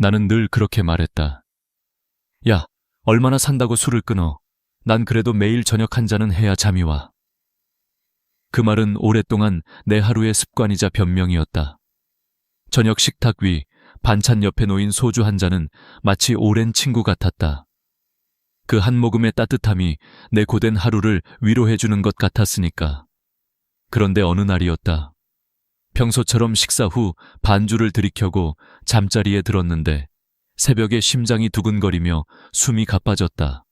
나는 늘 그렇게 말했다. 야, 얼마나 산다고 술을 끊어. 난 그래도 매일 저녁 한 잔은 해야 잠이 와. 그 말은 오랫동안 내 하루의 습관이자 변명이었다. 저녁 식탁 위 반찬 옆에 놓인 소주 한 잔은 마치 오랜 친구 같았다. 그 한 모금의 따뜻함이 내 고된 하루를 위로해주는 것 같았으니까. 그런데 어느 날이었다. 평소처럼 식사 후 반주를 들이켜고 잠자리에 들었는데 새벽에 심장이 두근거리며 숨이 가빠졌다.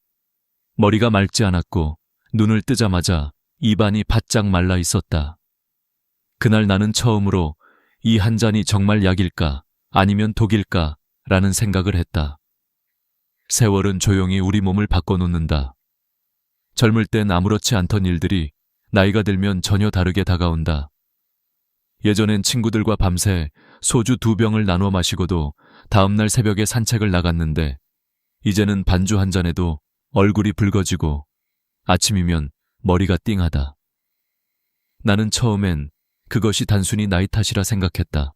머리가 맑지 않았고 눈을 뜨자마자 입안이 바짝 말라 있었다. 그날 나는 처음으로 이 한 잔이 정말 약일까 아니면 독일까 라는 생각을 했다. 세월은 조용히 우리 몸을 바꿔놓는다. 젊을 땐 아무렇지 않던 일들이 나이가 들면 전혀 다르게 다가온다. 예전엔 친구들과 밤새 소주 2병을 나눠 마시고도 다음날 새벽에 산책을 나갔는데 이제는 반주 한 잔에도 얼굴이 붉어지고 아침이면 머리가 띵하다. 나는 처음엔 그것이 단순히 나이 탓이라 생각했다.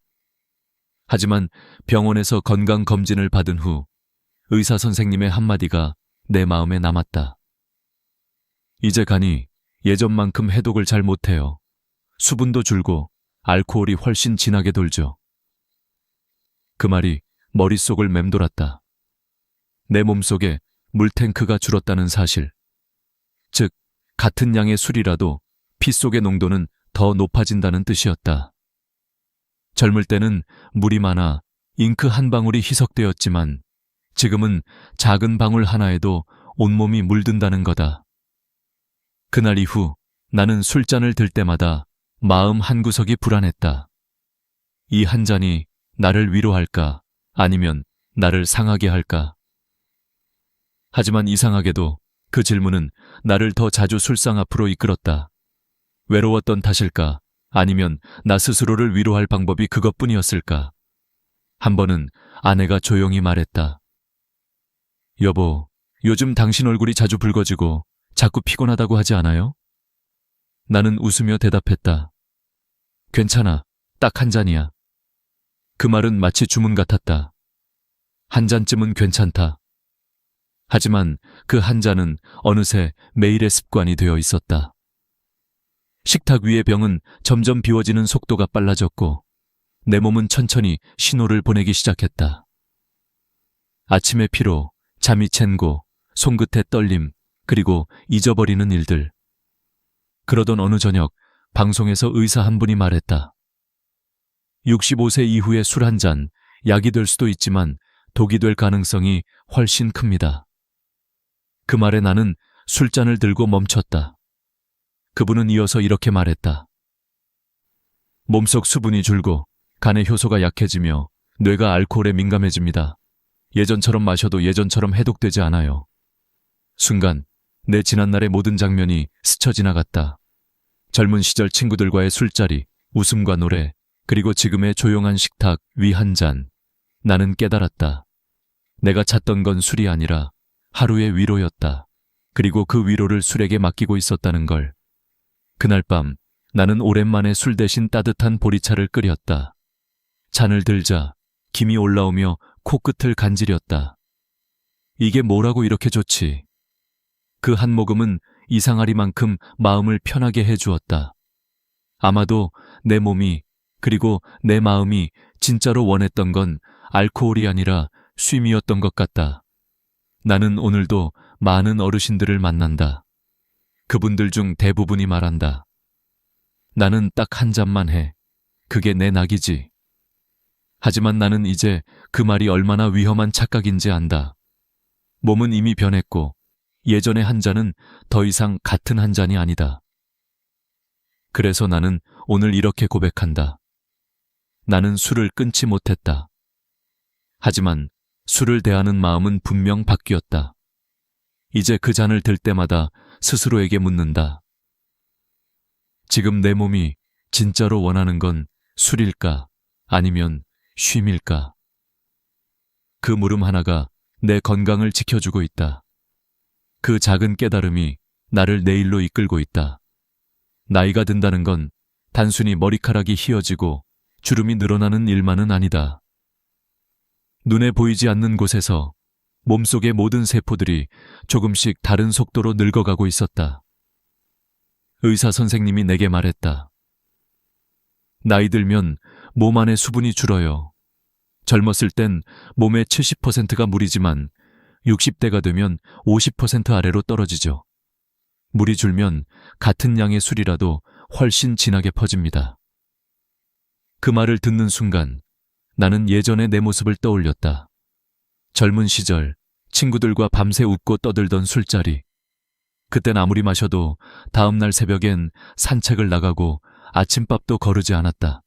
하지만 병원에서 건강검진을 받은 후 의사 선생님의 한마디가 내 마음에 남았다. 이제 간이 예전만큼 해독을 잘 못해요. 수분도 줄고 알코올이 훨씬 진하게 돌죠. 그 말이 머릿속을 맴돌았다. 내 몸속에 물탱크가 줄었다는 사실. 즉, 같은 양의 술이라도 피 속의 농도는 더 높아진다는 뜻이었다. 젊을 때는 물이 많아 잉크 한 방울이 희석되었지만 지금은 작은 방울 하나에도 온몸이 물든다는 거다. 그날 이후 나는 술잔을 들 때마다 마음 한구석이 불안했다. 이 한 잔이 나를 위로할까 아니면 나를 상하게 할까? 하지만 이상하게도 그 질문은 나를 더 자주 술상 앞으로 이끌었다. 외로웠던 탓일까? 아니면 나 스스로를 위로할 방법이 그것뿐이었을까? 한 번은 아내가 조용히 말했다. 여보, 요즘 당신 얼굴이 자주 붉어지고 자꾸 피곤하다고 하지 않아요? 나는 웃으며 대답했다. 괜찮아, 딱 한 잔이야. 그 말은 마치 주문 같았다. 한 잔쯤은 괜찮다. 하지만 그 한 잔은 어느새 매일의 습관이 되어 있었다. 식탁 위의 병은 점점 비워지는 속도가 빨라졌고 내 몸은 천천히 신호를 보내기 시작했다. 아침의 피로, 잠이 챈고, 손끝의 떨림, 그리고 잊어버리는 일들. 그러던 어느 저녁 방송에서 의사 한 분이 말했다. 65세 이후에 술 한 잔, 약이 될 수도 있지만 독이 될 가능성이 훨씬 큽니다. 그 말에 나는 술잔을 들고 멈췄다. 그분은 이어서 이렇게 말했다. 몸속 수분이 줄고 간의 효소가 약해지며 뇌가 알코올에 민감해집니다. 예전처럼 마셔도 예전처럼 해독되지 않아요. 순간 내 지난날의 모든 장면이 스쳐 지나갔다. 젊은 시절 친구들과의 술자리, 웃음과 노래, 그리고 지금의 조용한 식탁 위 한 잔. 나는 깨달았다. 내가 찾던 건 술이 아니라 하루의 위로였다. 그리고 그 위로를 술에게 맡기고 있었다는 걸. 그날 밤 나는 오랜만에 술 대신 따뜻한 보리차를 끓였다. 잔을 들자 김이 올라오며 코끝을 간지렸다. 이게 뭐라고 이렇게 좋지? 그 한 모금은 이상하리만큼 마음을 편하게 해주었다. 아마도 내 몸이 그리고 내 마음이 진짜로 원했던 건 알코올이 아니라 쉼이었던 것 같다. 나는 오늘도 많은 어르신들을 만난다. 그분들 중 대부분이 말한다. 나는 딱 한 잔만 해. 그게 내 낙이지. 하지만 나는 이제 그 말이 얼마나 위험한 착각인지 안다. 몸은 이미 변했고 예전의 한 잔은 더 이상 같은 한 잔이 아니다. 그래서 나는 오늘 이렇게 고백한다. 나는 술을 끊지 못했다. 하지만 술을 대하는 마음은 분명 바뀌었다. 이제 그 잔을 들 때마다 스스로에게 묻는다. 지금 내 몸이 진짜로 원하는 건 술일까? 아니면 쉼일까? 그 물음 하나가 내 건강을 지켜주고 있다. 그 작은 깨달음이 나를 내일로 이끌고 있다. 나이가 든다는 건 단순히 머리카락이 휘어지고 주름이 늘어나는 일만은 아니다. 눈에 보이지 않는 곳에서 몸속의 모든 세포들이 조금씩 다른 속도로 늙어가고 있었다. 의사 선생님이 내게 말했다. 나이 들면 몸 안의 수분이 줄어요. 젊었을 땐 몸의 70%가 물이지만 60대가 되면 50% 아래로 떨어지죠. 물이 줄면 같은 양의 술이라도 훨씬 진하게 퍼집니다. 그 말을 듣는 순간 나는 예전의 내 모습을 떠올렸다. 젊은 시절 친구들과 밤새 웃고 떠들던 술자리. 그땐 아무리 마셔도 다음날 새벽엔 산책을 나가고 아침밥도 거르지 않았다.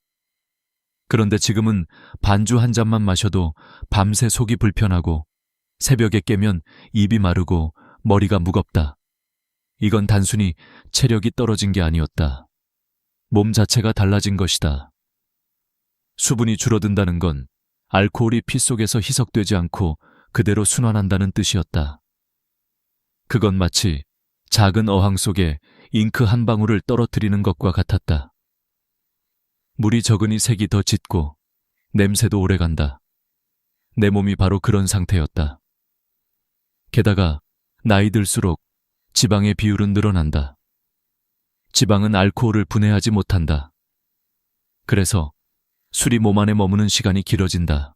그런데 지금은 반주 한 잔만 마셔도 밤새 속이 불편하고 새벽에 깨면 입이 마르고 머리가 무겁다. 이건 단순히 체력이 떨어진 게 아니었다. 몸 자체가 달라진 것이다. 수분이 줄어든다는 건 알코올이 피 속에서 희석되지 않고 그대로 순환한다는 뜻이었다. 그건 마치 작은 어항 속에 잉크 한 방울을 떨어뜨리는 것과 같았다. 물이 적으니 색이 더 짙고 냄새도 오래간다. 내 몸이 바로 그런 상태였다. 게다가 나이 들수록 지방의 비율은 늘어난다. 지방은 알코올을 분해하지 못한다. 그래서 술이 몸 안에 머무는 시간이 길어진다.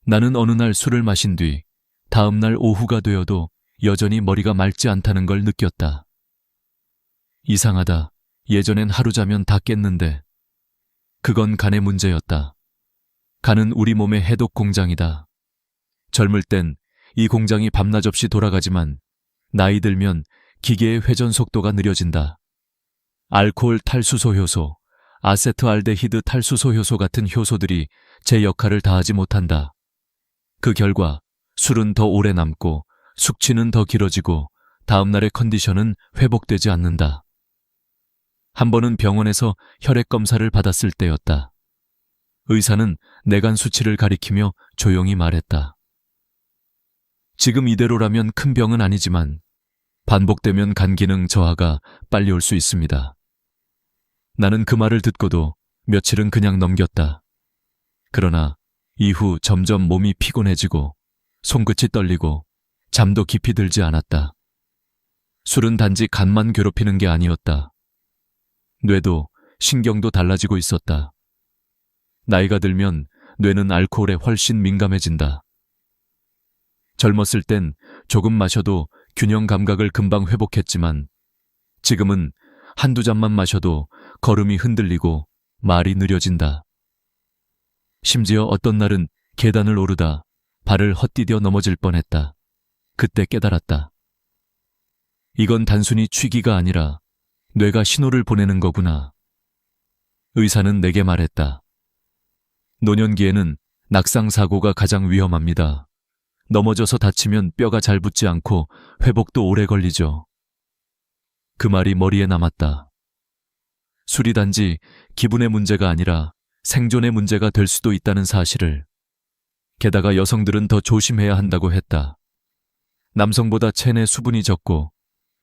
나는 어느 날 술을 마신 뒤 다음 날 오후가 되어도 여전히 머리가 맑지 않다는 걸 느꼈다. 이상하다. 예전엔 하루 자면 다 깼는데 그건 간의 문제였다. 간은 우리 몸의 해독 공장이다. 젊을 땐 이 공장이 밤낮 없이 돌아가지만 나이 들면 기계의 회전 속도가 느려진다. 알코올 탈수소 효소, 아세트알데히드 탈수소 효소 같은 효소들이 제 역할을 다하지 못한다. 그 결과 술은 더 오래 남고 숙취는 더 길어지고 다음날의 컨디션은 회복되지 않는다. 한 번은 병원에서 혈액 검사를 받았을 때였다. 의사는 내간 수치를 가리키며 조용히 말했다. 지금 이대로라면 큰 병은 아니지만 반복되면 간 기능 저하가 빨리 올 수 있습니다. 나는 그 말을 듣고도 며칠은 그냥 넘겼다. 그러나 이후 점점 몸이 피곤해지고 손끝이 떨리고 잠도 깊이 들지 않았다. 술은 단지 간만 괴롭히는 게 아니었다. 뇌도 신경도 달라지고 있었다. 나이가 들면 뇌는 알코올에 훨씬 민감해진다. 젊었을 땐 조금 마셔도 균형 감각을 금방 회복했지만 지금은 한두 잔만 마셔도 걸음이 흔들리고 말이 느려진다. 심지어 어떤 날은 계단을 오르다 발을 헛디뎌 넘어질 뻔했다. 그때 깨달았다. 이건 단순히 취기가 아니라 뇌가 신호를 보내는 거구나. 의사는 내게 말했다. 노년기에는 낙상사고가 가장 위험합니다. 넘어져서 다치면 뼈가 잘 붙지 않고 회복도 오래 걸리죠. 그 말이 머리에 남았다. 술이 단지 기분의 문제가 아니라 생존의 문제가 될 수도 있다는 사실을. 게다가 여성들은 더 조심해야 한다고 했다. 남성보다 체내 수분이 적고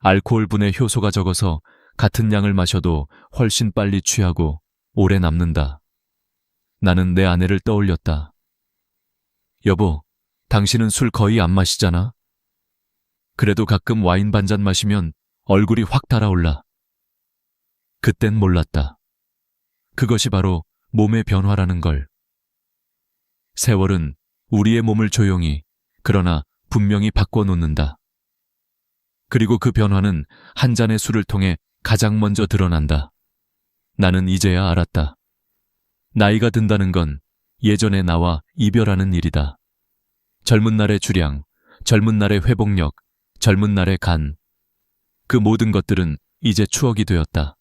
알코올 분해 효소가 적어서 같은 양을 마셔도 훨씬 빨리 취하고 오래 남는다. 나는 내 아내를 떠올렸다. 여보, 당신은 술 거의 안 마시잖아? 그래도 가끔 와인 반잔 마시면 얼굴이 확 달아올라. 그땐 몰랐다. 그것이 바로 몸의 변화라는 걸. 세월은 우리의 몸을 조용히, 그러나 분명히 바꿔놓는다. 그리고 그 변화는 한 잔의 술을 통해 가장 먼저 드러난다. 나는 이제야 알았다. 나이가 든다는 건 예전의 나와 이별하는 일이다. 젊은 날의 주량, 젊은 날의 회복력, 젊은 날의 간. 그 모든 것들은 이제 추억이 되었다.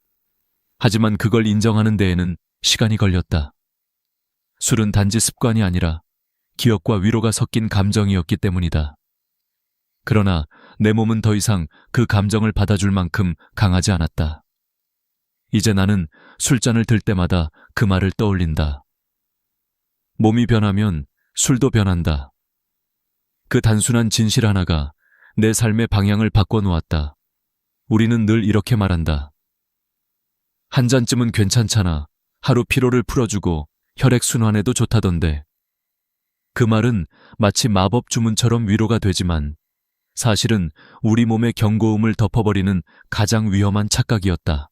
하지만 그걸 인정하는 데에는 시간이 걸렸다. 술은 단지 습관이 아니라 기억과 위로가 섞인 감정이었기 때문이다. 그러나 내 몸은 더 이상 그 감정을 받아줄 만큼 강하지 않았다. 이제 나는 술잔을 들 때마다 그 말을 떠올린다. 몸이 변하면 술도 변한다. 그 단순한 진실 하나가 내 삶의 방향을 바꿔놓았다. 우리는 늘 이렇게 말한다. 한 잔쯤은 괜찮잖아. 하루 피로를 풀어주고 혈액순환에도 좋다던데. 그 말은 마치 마법 주문처럼 위로가 되지만 사실은 우리 몸의 경고음을 덮어버리는 가장 위험한 착각이었다.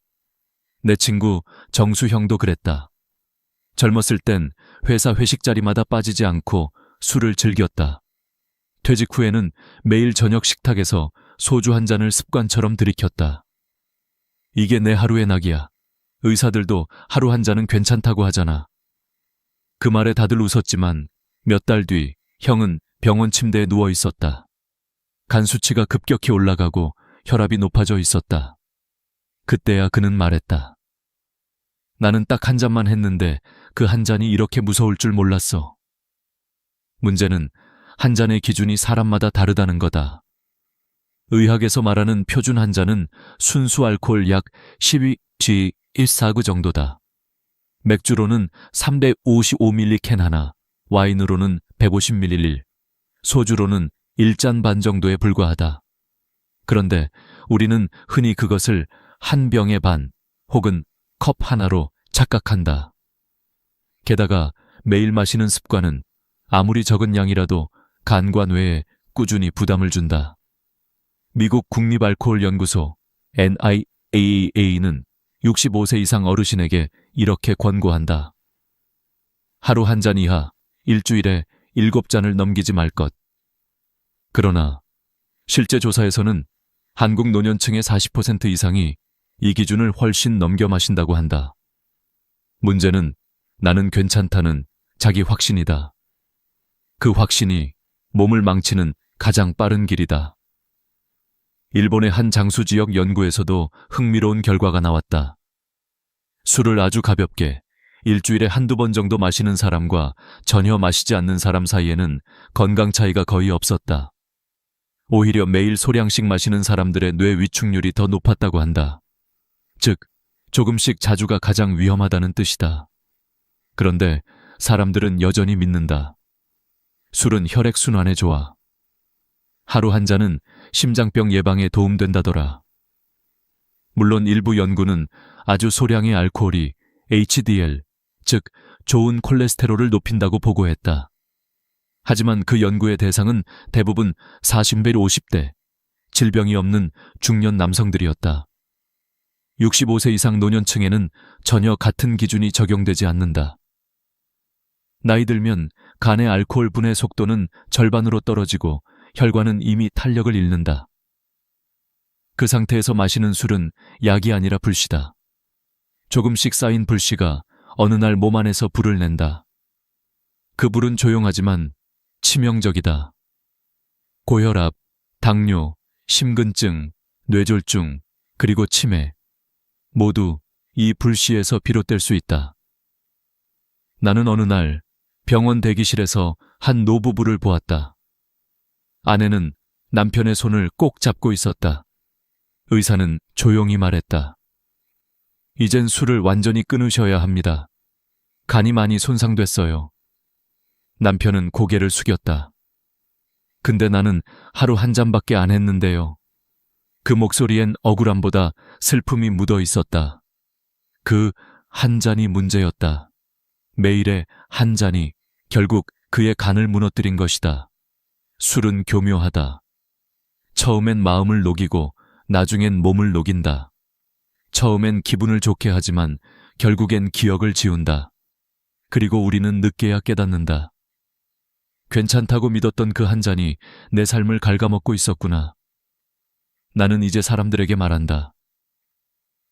내 친구 정수 형도 그랬다. 젊었을 땐 회사 회식 자리마다 빠지지 않고 술을 즐겼다. 퇴직 후에는 매일 저녁 식탁에서 소주 한 잔을 습관처럼 들이켰다. 이게 내 하루의 낙이야. 의사들도 하루 한 잔은 괜찮다고 하잖아. 그 말에 다들 웃었지만 몇 달 뒤 형은 병원 침대에 누워 있었다. 간 수치가 급격히 올라가고 혈압이 높아져 있었다. 그때야 그는 말했다. 나는 딱 한 잔만 했는데 그 한 잔이 이렇게 무서울 줄 몰랐어. 문제는 한 잔의 기준이 사람마다 다르다는 거다. 의학에서 말하는 표준 한 잔은 순수 알코올 약 12g149 정도다. 맥주로는 355ml 캔 하나, 와인으로는 150ml, 소주로는 1잔 반 정도에 불과하다. 그런데 우리는 흔히 그것을 한 병의 반 혹은 컵 하나로 착각한다. 게다가 매일 마시는 습관은 아무리 적은 양이라도 간과 뇌에 꾸준히 부담을 준다. 미국 국립알코올연구소 NIAA는 65세 이상 어르신에게 이렇게 권고한다. 하루 한 잔 이하, 일주일에 7잔을 넘기지 말 것. 그러나 실제 조사에서는 한국 노년층의 40% 이상이 이 기준을 훨씬 넘겨 마신다고 한다. 문제는 나는 괜찮다는 자기 확신이다. 그 확신이 몸을 망치는 가장 빠른 길이다. 일본의 한 장수 지역 연구에서도 흥미로운 결과가 나왔다. 술을 아주 가볍게 일주일에 한두 번 정도 마시는 사람과 전혀 마시지 않는 사람 사이에는 건강 차이가 거의 없었다. 오히려 매일 소량씩 마시는 사람들의 뇌 위축률이 더 높았다고 한다. 즉, 조금씩 자주가 가장 위험하다는 뜻이다. 그런데 사람들은 여전히 믿는다. 술은 혈액순환에 좋아. 하루 한 잔은 심장병 예방에 도움된다더라. 물론 일부 연구는 아주 소량의 알코올이 HDL, 즉 좋은 콜레스테롤을 높인다고 보고했다. 하지만 그 연구의 대상은 대부분 40대 50대, 질병이 없는 중년 남성들이었다. 65세 이상 노년층에는 전혀 같은 기준이 적용되지 않는다. 나이 들면 간의 알코올 분해 속도는 절반으로 떨어지고 혈관은 이미 탄력을 잃는다. 그 상태에서 마시는 술은 약이 아니라 불씨다. 조금씩 쌓인 불씨가 어느 날 몸 안에서 불을 낸다. 그 불은 조용하지만 치명적이다. 고혈압, 당뇨, 심근증, 뇌졸중, 그리고 치매, 모두 이 불씨에서 비롯될 수 있다. 나는 어느 날 병원 대기실에서 한 노부부를 보았다. 아내는 남편의 손을 꼭 잡고 있었다. 의사는 조용히 말했다. 이젠 술을 완전히 끊으셔야 합니다. 간이 많이 손상됐어요. 남편은 고개를 숙였다. 근데 나는 하루 한 잔밖에 안 했는데요. 그 목소리엔 억울함보다 슬픔이 묻어 있었다. 그 한 잔이 문제였다. 매일의 한 잔이 결국 그의 간을 무너뜨린 것이다. 술은 교묘하다. 처음엔 마음을 녹이고 나중엔 몸을 녹인다. 처음엔 기분을 좋게 하지만 결국엔 기억을 지운다. 그리고 우리는 늦게야 깨닫는다. 괜찮다고 믿었던 그 한 잔이 내 삶을 갉아먹고 있었구나. 나는 이제 사람들에게 말한다.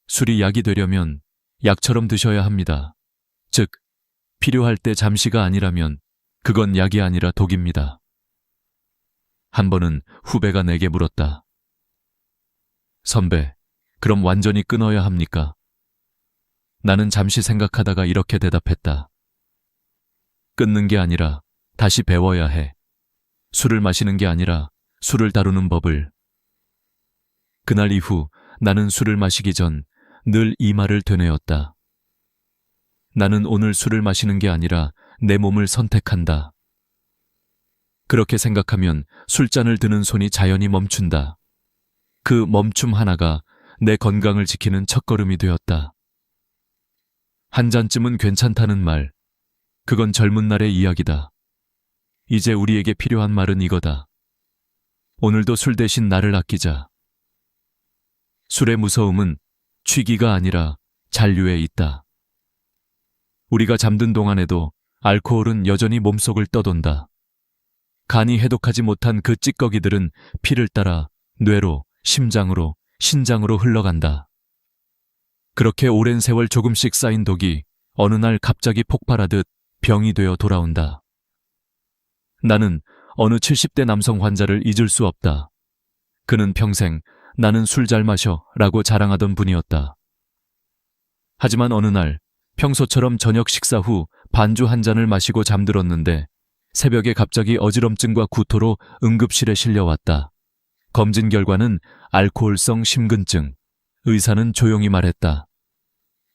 술이 약이 되려면 약처럼 드셔야 합니다. 즉, 필요할 때 잠시가 아니라면 그건 약이 아니라 독입니다. 한 번은 후배가 내게 물었다. 선배, 그럼 완전히 끊어야 합니까? 나는 잠시 생각하다가 이렇게 대답했다. 끊는 게 아니라 다시 배워야 해. 술을 마시는 게 아니라 술을 다루는 법을. 그날 이후 나는 술을 마시기 전 늘 이 말을 되뇌었다. 나는 오늘 술을 마시는 게 아니라 내 몸을 선택한다. 그렇게 생각하면 술잔을 드는 손이 자연히 멈춘다. 그 멈춤 하나가 내 건강을 지키는 첫걸음이 되었다. 한 잔쯤은 괜찮다는 말, 그건 젊은 날의 이야기다. 이제 우리에게 필요한 말은 이거다. 오늘도 술 대신 나를 아끼자. 술의 무서움은 취기가 아니라 잔류에 있다. 우리가 잠든 동안에도 알코올은 여전히 몸속을 떠돈다. 간이 해독하지 못한 그 찌꺼기들은 피를 따라 뇌로, 심장으로, 신장으로 흘러간다. 그렇게 오랜 세월 조금씩 쌓인 독이 어느 날 갑자기 폭발하듯 병이 되어 돌아온다. 나는 어느 70대 남성 환자를 잊을 수 없다. 그는 평생 나는 술 잘 마셔 라고 자랑하던 분이었다. 하지만 어느 날 평소처럼 저녁 식사 후 반주 한 잔을 마시고 잠들었는데 새벽에 갑자기 어지럼증과 구토로 응급실에 실려왔다. 검진 결과는 알코올성 심근증. 의사는 조용히 말했다.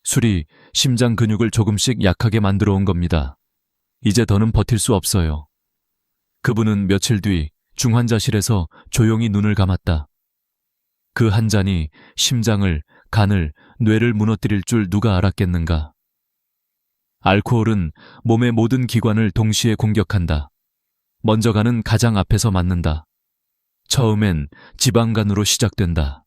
술이 심장 근육을 조금씩 약하게 만들어 온 겁니다. 이제 더는 버틸 수 없어요. 그분은 며칠 뒤 중환자실에서 조용히 눈을 감았다. 그 한 잔이 심장을, 간을, 뇌를 무너뜨릴 줄 누가 알았겠는가. 알코올은 몸의 모든 기관을 동시에 공격한다. 먼저 간은 가장 앞에서 맞는다. 처음엔 지방간으로 시작된다.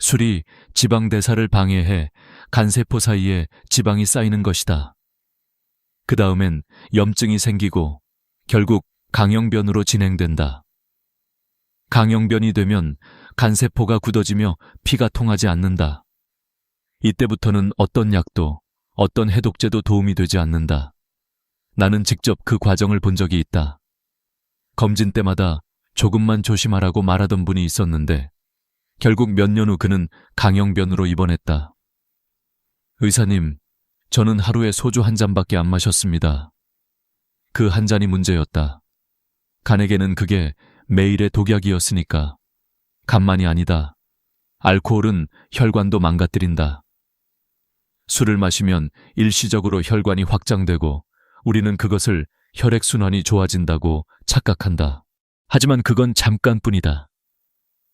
술이 지방 대사를 방해해 간세포 사이에 지방이 쌓이는 것이다. 그 다음엔 염증이 생기고 결국 강형변으로 진행된다. 강형변이 되면 간세포가 굳어지며 피가 통하지 않는다. 이때부터는 어떤 약도 어떤 해독제도 도움이 되지 않는다. 나는 직접 그 과정을 본 적이 있다. 검진 때마다 조금만 조심하라고 말하던 분이 있었는데 결국 몇 년 후 그는 강형변으로 입원했다. 의사님, 저는 하루에 소주 한 잔밖에 안 마셨습니다. 그 한 잔이 문제였다. 간에게는 그게 매일의 독약이었으니까. 간만이 아니다. 알코올은 혈관도 망가뜨린다. 술을 마시면 일시적으로 혈관이 확장되고 우리는 그것을 혈액순환이 좋아진다고 착각한다. 하지만 그건 잠깐뿐이다.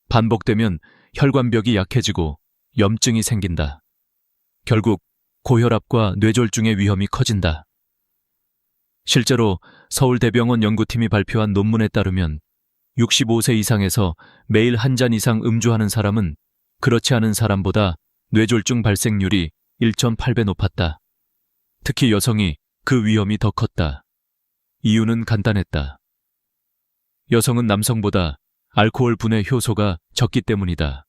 반복되면 혈관벽이 약해지고 염증이 생긴다. 결국 고혈압과 뇌졸중의 위험이 커진다. 실제로 서울대병원 연구팀이 발표한 논문에 따르면 65세 이상에서 매일 한 잔 이상 음주하는 사람은 그렇지 않은 사람보다 뇌졸중 발생률이 1.8배 높았다. 특히 여성이 그 위험이 더 컸다. 이유는 간단했다. 여성은 남성보다 알코올 분해 효소가 적기 때문이다.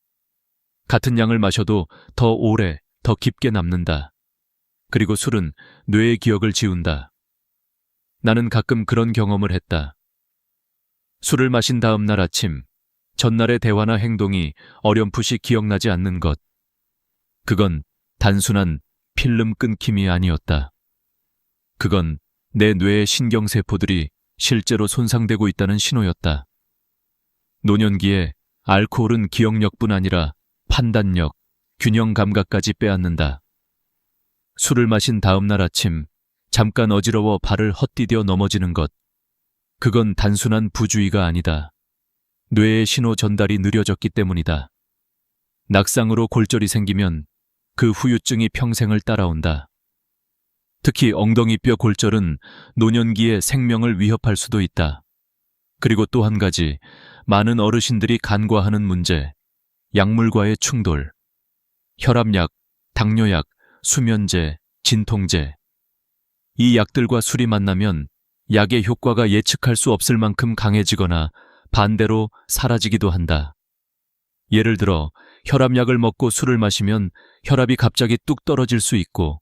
같은 양을 마셔도 더 오래, 더 깊게 남는다. 그리고 술은 뇌의 기억을 지운다. 나는 가끔 그런 경험을 했다. 술을 마신 다음 날 아침, 전날의 대화나 행동이 어렴풋이 기억나지 않는 것. 그건 단순한 필름 끊김이 아니었다. 그건 내 뇌의 신경세포들이 실제로 손상되고 있다는 신호였다. 노년기에 알코올은 기억력뿐 아니라 판단력, 균형 감각까지 빼앗는다. 술을 마신 다음 날 아침, 잠깐 어지러워 발을 헛디뎌 넘어지는 것. 그건 단순한 부주의가 아니다. 뇌의 신호 전달이 느려졌기 때문이다. 낙상으로 골절이 생기면 그 후유증이 평생을 따라온다. 특히 엉덩이뼈 골절은 노년기에 생명을 위협할 수도 있다. 그리고 또 한 가지, 많은 어르신들이 간과하는 문제, 약물과의 충돌. 혈압약, 당뇨약, 수면제, 진통제. 이 약들과 술이 만나면 약의 효과가 예측할 수 없을 만큼 강해지거나 반대로 사라지기도 한다. 예를 들어 혈압약을 먹고 술을 마시면 혈압이 갑자기 뚝 떨어질 수 있고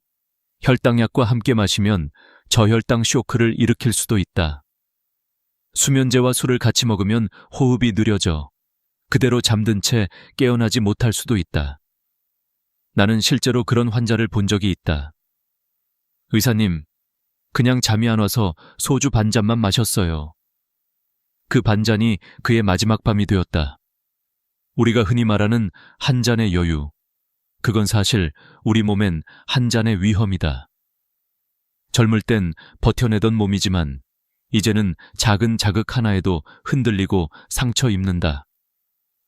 혈당약과 함께 마시면 저혈당 쇼크를 일으킬 수도 있다. 수면제와 술을 같이 먹으면 호흡이 느려져 그대로 잠든 채 깨어나지 못할 수도 있다. 나는 실제로 그런 환자를 본 적이 있다. 의사님, 그냥 잠이 안 와서 소주 반 잔만 마셨어요. 그 반잔이 그의 마지막 밤이 되었다. 우리가 흔히 말하는 한 잔의 여유. 그건 사실 우리 몸엔 한 잔의 위험이다. 젊을 땐 버텨내던 몸이지만 이제는 작은 자극 하나에도 흔들리고 상처 입는다.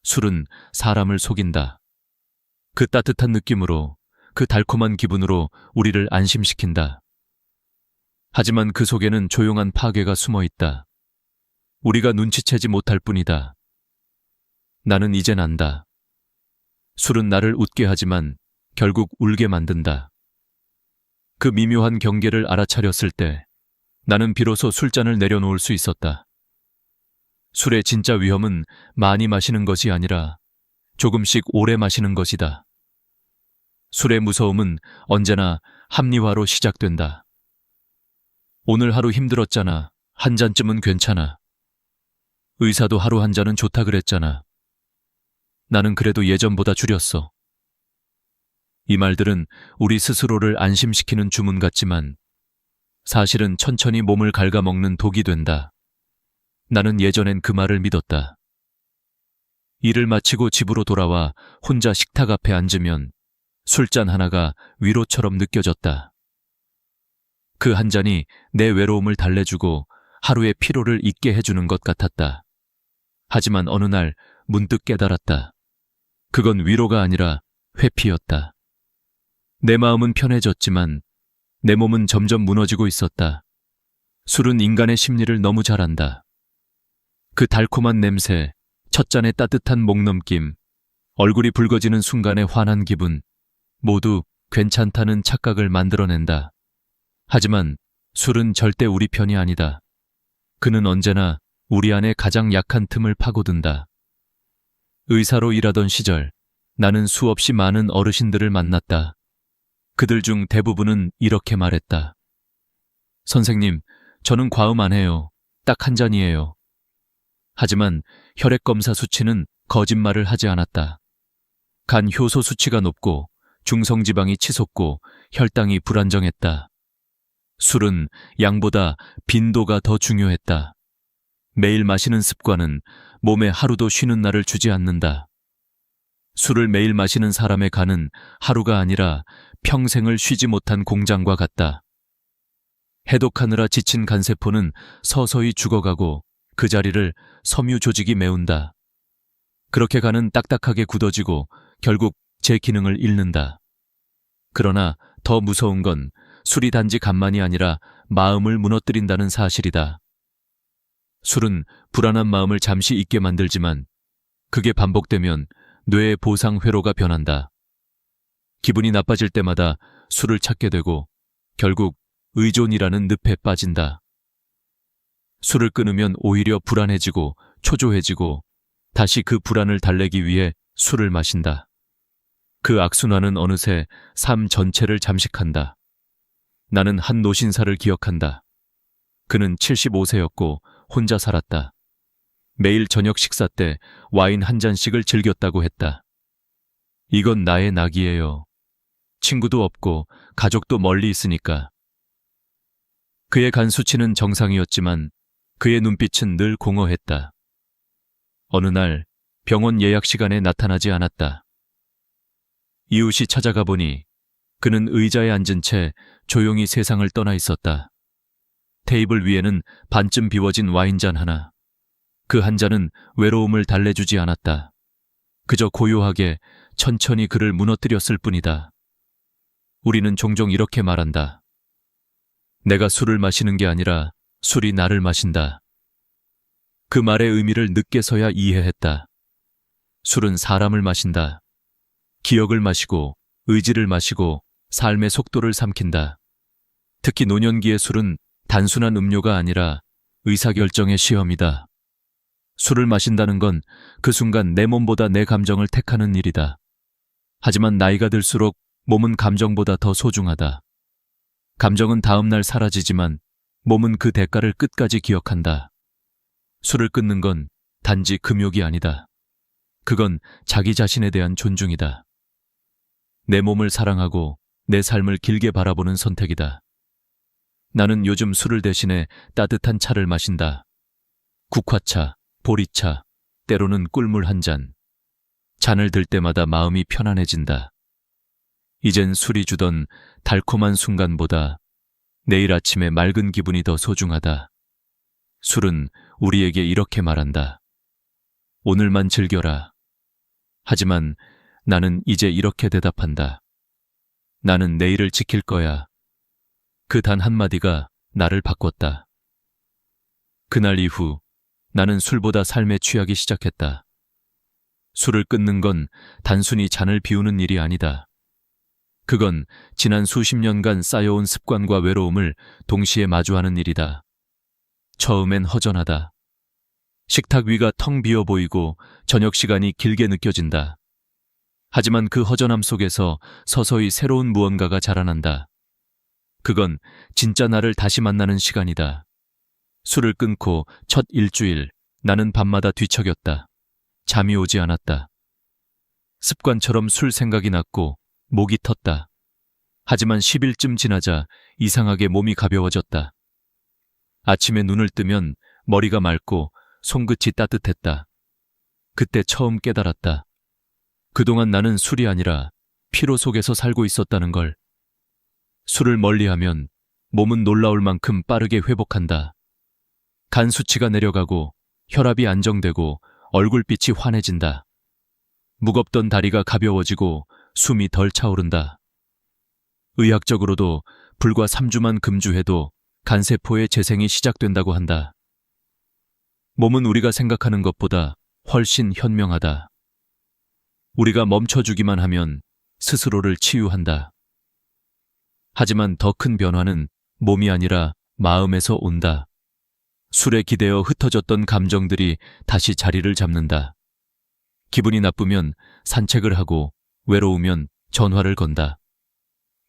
술은 사람을 속인다. 그 따뜻한 느낌으로, 그 달콤한 기분으로 우리를 안심시킨다. 하지만 그 속에는 조용한 파괴가 숨어 있다. 우리가 눈치채지 못할 뿐이다. 나는 이젠 안다. 술은 나를 웃게 하지만 결국 울게 만든다. 그 미묘한 경계를 알아차렸을 때 나는 비로소 술잔을 내려놓을 수 있었다. 술의 진짜 위험은 많이 마시는 것이 아니라 조금씩 오래 마시는 것이다. 술의 무서움은 언제나 합리화로 시작된다. 오늘 하루 힘들었잖아. 한 잔쯤은 괜찮아. 의사도 하루 한 잔은 좋다 그랬잖아. 나는 그래도 예전보다 줄였어. 이 말들은 우리 스스로를 안심시키는 주문 같지만 사실은 천천히 몸을 갉아먹는 독이 된다. 나는 예전엔 그 말을 믿었다. 일을 마치고 집으로 돌아와 혼자 식탁 앞에 앉으면 술잔 하나가 위로처럼 느껴졌다. 그 한 잔이 내 외로움을 달래주고 하루의 피로를 잊게 해주는 것 같았다. 하지만 어느 날 문득 깨달았다. 그건 위로가 아니라 회피였다. 내 마음은 편해졌지만 내 몸은 점점 무너지고 있었다. 술은 인간의 심리를 너무 잘 안다. 그 달콤한 냄새, 첫 잔의 따뜻한 목넘김, 얼굴이 붉어지는 순간의 환한 기분, 모두 괜찮다는 착각을 만들어낸다. 하지만 술은 절대 우리 편이 아니다. 그는 언제나 우리 안의 가장 약한 틈을 파고든다. 의사로 일하던 시절 나는 수없이 많은 어르신들을 만났다. 그들 중 대부분은 이렇게 말했다. 선생님, 저는 과음 안 해요. 딱 한 잔이에요. 하지만 혈액검사 수치는 거짓말을 하지 않았다. 간 효소 수치가 높고 중성지방이 치솟고 혈당이 불안정했다. 술은 양보다 빈도가 더 중요했다. 매일 마시는 습관은 몸에 하루도 쉬는 날을 주지 않는다. 술을 매일 마시는 사람의 간은 하루가 아니라 평생을 쉬지 못한 공장과 같다. 해독하느라 지친 간세포는 서서히 죽어가고 그 자리를 섬유 조직이 메운다. 그렇게 간은 딱딱하게 굳어지고 결국 제 기능을 잃는다. 그러나 더 무서운 건 술이 단지 간만이 아니라 마음을 무너뜨린다는 사실이다. 술은 불안한 마음을 잠시 잊게 만들지만 그게 반복되면 뇌의 보상 회로가 변한다. 기분이 나빠질 때마다 술을 찾게 되고 결국 의존이라는 늪에 빠진다. 술을 끊으면 오히려 불안해지고 초조해지고 다시 그 불안을 달래기 위해 술을 마신다. 그 악순환은 어느새 삶 전체를 잠식한다. 나는 한 노신사를 기억한다. 그는 75세였고 혼자 살았다. 매일 저녁 식사 때 와인 한 잔씩을 즐겼다고 했다. 이건 나의 낙이에요. 친구도 없고 가족도 멀리 있으니까. 그의 간 수치는 정상이었지만 그의 눈빛은 늘 공허했다. 어느 날 병원 예약 시간에 나타나지 않았다. 이웃이 찾아가 보니 그는 의자에 앉은 채 조용히 세상을 떠나 있었다. 테이블 위에는 반쯤 비워진 와인잔 하나. 그 한 잔은 외로움을 달래주지 않았다. 그저 고요하게 천천히 그를 무너뜨렸을 뿐이다. 우리는 종종 이렇게 말한다. 내가 술을 마시는 게 아니라 술이 나를 마신다. 그 말의 의미를 늦게서야 이해했다. 술은 사람을 마신다. 기억을 마시고 의지를 마시고 삶의 속도를 삼킨다. 특히 노년기의 술은 단순한 음료가 아니라 의사결정의 시험이다. 술을 마신다는 건 그 순간 내 몸보다 내 감정을 택하는 일이다. 하지만 나이가 들수록 몸은 감정보다 더 소중하다. 감정은 다음날 사라지지만 몸은 그 대가를 끝까지 기억한다. 술을 끊는 건 단지 금욕이 아니다. 그건 자기 자신에 대한 존중이다. 내 몸을 사랑하고 내 삶을 길게 바라보는 선택이다. 나는 요즘 술을 대신해 따뜻한 차를 마신다. 국화차, 보리차, 때로는 꿀물 한 잔. 잔을 들 때마다 마음이 편안해진다. 이젠 술이 주던 달콤한 순간보다 내일 아침의 맑은 기분이 더 소중하다. 술은 우리에게 이렇게 말한다. 오늘만 즐겨라. 하지만 나는 이제 이렇게 대답한다. 나는 내일을 지킬 거야. 그 단 한마디가 나를 바꿨다. 그날 이후 나는 술보다 삶에 취하기 시작했다. 술을 끊는 건 단순히 잔을 비우는 일이 아니다. 그건 지난 수십 년간 쌓여온 습관과 외로움을 동시에 마주하는 일이다. 처음엔 허전하다. 식탁 위가 텅 비어 보이고 저녁 시간이 길게 느껴진다. 하지만 그 허전함 속에서 서서히 새로운 무언가가 자라난다. 그건 진짜 나를 다시 만나는 시간이다. 술을 끊고 첫 일주일, 나는 밤마다 뒤척였다. 잠이 오지 않았다. 습관처럼 술 생각이 났고 목이 텄다. 하지만 10일쯤 지나자 이상하게 몸이 가벼워졌다. 아침에 눈을 뜨면 머리가 맑고 손끝이 따뜻했다. 그때 처음 깨달았다. 그동안 나는 술이 아니라 피로 속에서 살고 있었다는 걸. 술을 멀리하면 몸은 놀라울 만큼 빠르게 회복한다. 간 수치가 내려가고 혈압이 안정되고 얼굴빛이 환해진다. 무겁던 다리가 가벼워지고 숨이 덜 차오른다. 의학적으로도 불과 3주만 금주해도 간세포의 재생이 시작된다고 한다. 몸은 우리가 생각하는 것보다 훨씬 현명하다. 우리가 멈춰주기만 하면 스스로를 치유한다. 하지만 더 큰 변화는 몸이 아니라 마음에서 온다. 술에 기대어 흩어졌던 감정들이 다시 자리를 잡는다. 기분이 나쁘면 산책을 하고 외로우면 전화를 건다.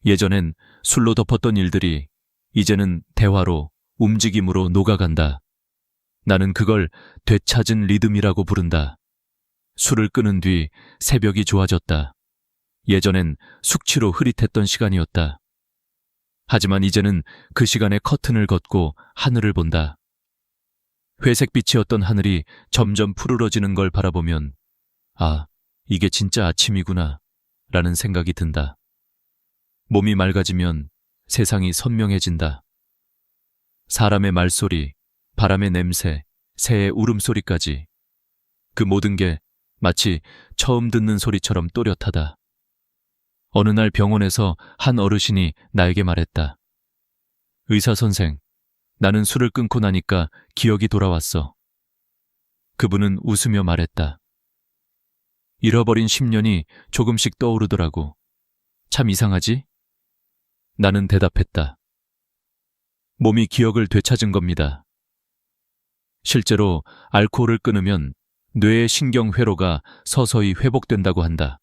예전엔 술로 덮었던 일들이 이제는 대화로, 움직임으로 녹아간다. 나는 그걸 되찾은 리듬이라고 부른다. 술을 끊은 뒤 새벽이 좋아졌다. 예전엔 숙취로 흐릿했던 시간이었다. 하지만 이제는 그 시간에 커튼을 걷고 하늘을 본다. 회색빛이었던 하늘이 점점 푸르러지는 걸 바라보면 아, 이게 진짜 아침이구나 라는 생각이 든다. 몸이 맑아지면 세상이 선명해진다. 사람의 말소리, 바람의 냄새, 새의 울음소리까지 그 모든 게 마치 처음 듣는 소리처럼 또렷하다. 어느 날 병원에서 한 어르신이 나에게 말했다. 의사 선생, 나는 술을 끊고 나니까 기억이 돌아왔어. 그분은 웃으며 말했다. 잃어버린 10년이 조금씩 떠오르더라고. 참 이상하지? 나는 대답했다. 몸이 기억을 되찾은 겁니다. 실제로 알코올을 끊으면 뇌의 신경회로가 서서히 회복된다고 한다.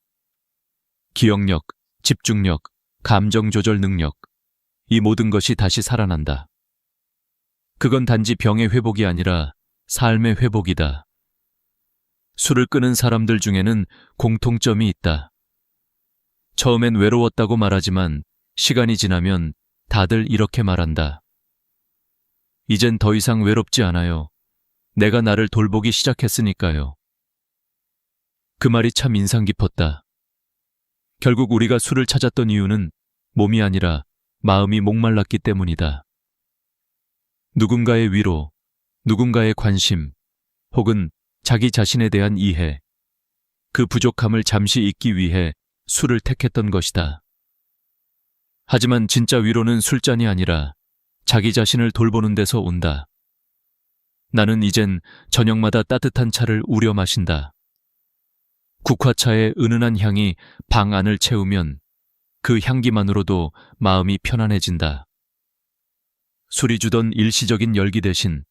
기억력, 집중력, 감정조절 능력, 이 모든 것이 다시 살아난다. 그건 단지 병의 회복이 아니라 삶의 회복이다. 술을 끊은 사람들 중에는 공통점이 있다. 처음엔 외로웠다고 말하지만 시간이 지나면 다들 이렇게 말한다. 이젠 더 이상 외롭지 않아요. 내가 나를 돌보기 시작했으니까요. 그 말이 참 인상 깊었다. 결국 우리가 술을 찾았던 이유는 몸이 아니라 마음이 목말랐기 때문이다. 누군가의 위로, 누군가의 관심, 혹은 자기 자신에 대한 이해, 그 부족함을 잠시 잊기 위해 술을 택했던 것이다. 하지만 진짜 위로는 술잔이 아니라 자기 자신을 돌보는 데서 온다. 나는 이젠 저녁마다 따뜻한 차를 우려 마신다. 국화차의 은은한 향이 방 안을 채우면 그 향기만으로도 마음이 편안해진다. 술이 주던 일시적인 열기 대신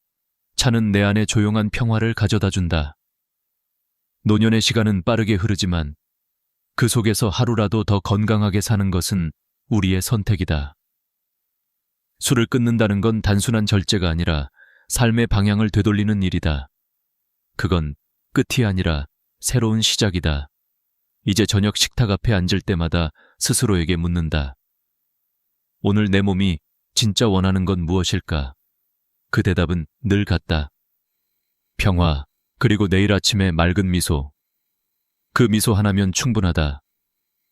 차는 내 안에 조용한 평화를 가져다 준다. 노년의 시간은 빠르게 흐르지만 그 속에서 하루라도 더 건강하게 사는 것은 우리의 선택이다. 술을 끊는다는 건 단순한 절제가 아니라 삶의 방향을 되돌리는 일이다. 그건 끝이 아니라 새로운 시작이다. 이제 저녁 식탁 앞에 앉을 때마다 스스로에게 묻는다. 오늘 내 몸이 진짜 원하는 건 무엇일까? 그 대답은 늘 같다. 평화, 그리고 내일 아침의 맑은 미소. 그 미소 하나면 충분하다.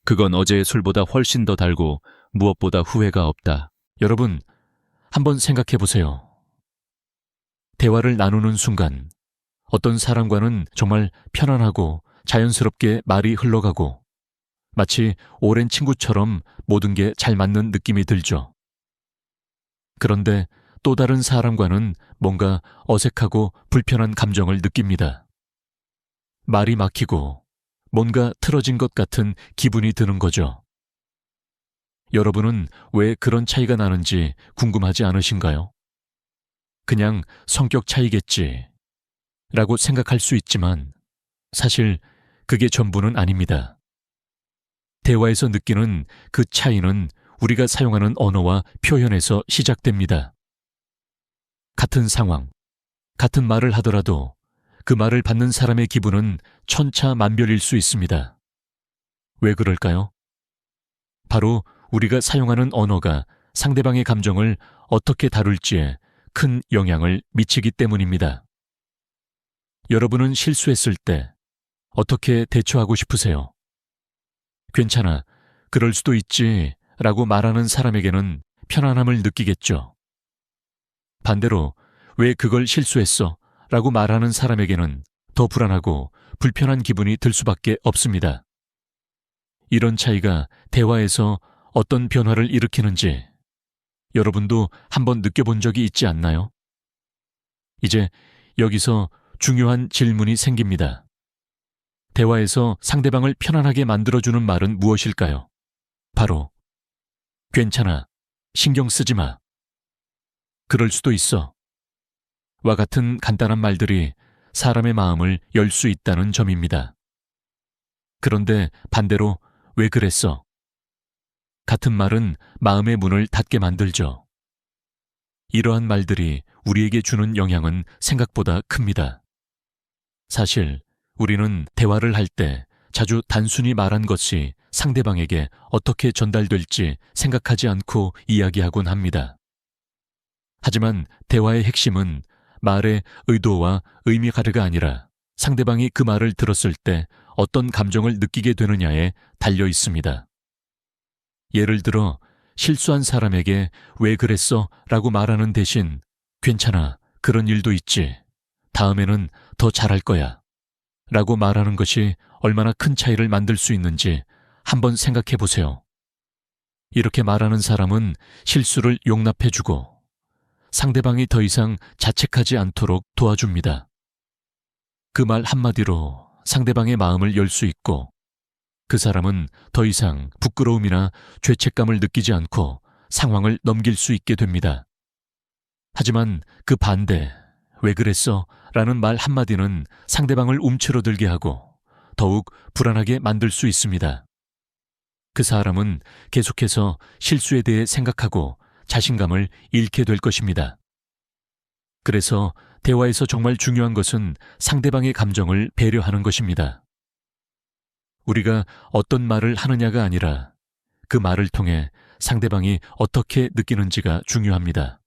그건 어제의 술보다 훨씬 더 달고 무엇보다 후회가 없다. 여러분, 한번 생각해 보세요. 대화를 나누는 순간 어떤 사람과는 정말 편안하고 자연스럽게 말이 흘러가고 마치 오랜 친구처럼 모든 게 잘 맞는 느낌이 들죠. 그런데 또 다른 사람과는 뭔가 어색하고 불편한 감정을 느낍니다. 말이 막히고 뭔가 틀어진 것 같은 기분이 드는 거죠. 여러분은 왜 그런 차이가 나는지 궁금하지 않으신가요? 그냥 성격 차이겠지 라고 생각할 수 있지만 사실 그게 전부는 아닙니다. 대화에서 느끼는 그 차이는 우리가 사용하는 언어와 표현에서 시작됩니다. 같은 상황, 같은 말을 하더라도 그 말을 받는 사람의 기분은 천차만별일 수 있습니다. 왜 그럴까요? 바로 우리가 사용하는 언어가 상대방의 감정을 어떻게 다룰지에 큰 영향을 미치기 때문입니다. 여러분은 실수했을 때 어떻게 대처하고 싶으세요? 괜찮아, 그럴 수도 있지 라고 말하는 사람에게는 편안함을 느끼겠죠. 반대로 왜 그걸 실수했어 라고 말하는 사람에게는 더 불안하고 불편한 기분이 들 수밖에 없습니다. 이런 차이가 대화에서 어떤 변화를 일으키는지 여러분도 한번 느껴본 적이 있지 않나요? 이제 여기서 중요한 질문이 생깁니다. 대화에서 상대방을 편안하게 만들어주는 말은 무엇일까요? 바로 괜찮아, 신경 쓰지 마, 그럴 수도 있어 와 같은 간단한 말들이 사람의 마음을 열 수 있다는 점입니다. 그런데 반대로 왜 그랬어? 같은 말은 마음의 문을 닫게 만들죠. 이러한 말들이 우리에게 주는 영향은 생각보다 큽니다. 사실 우리는 대화를 할 때 자주 단순히 말한 것이 상대방에게 어떻게 전달될지 생각하지 않고 이야기하곤 합니다. 하지만 대화의 핵심은 말의 의도와 의미가르가 아니라 상대방이 그 말을 들었을 때 어떤 감정을 느끼게 되느냐에 달려 있습니다. 예를 들어 실수한 사람에게 왜 그랬어? 라고 말하는 대신 괜찮아, 그런 일도 있지, 다음에는 더 잘할 거야 라고 말하는 것이 얼마나 큰 차이를 만들 수 있는지 한번 생각해 보세요. 이렇게 말하는 사람은 실수를 용납해주고 상대방이 더 이상 자책하지 않도록 도와줍니다. 그 말 한마디로 상대방의 마음을 열 수 있고 그 사람은 더 이상 부끄러움이나 죄책감을 느끼지 않고 상황을 넘길 수 있게 됩니다. 하지만 그 반대, 왜 그랬어? 라는 말 한마디는 상대방을 움츠러들게 하고 더욱 불안하게 만들 수 있습니다. 그 사람은 계속해서 실수에 대해 생각하고 자신감을 잃게 될 것입니다. 그래서 대화에서 정말 중요한 것은 상대방의 감정을 배려하는 것입니다. 우리가 어떤 말을 하느냐가 아니라 그 말을 통해 상대방이 어떻게 느끼는지가 중요합니다.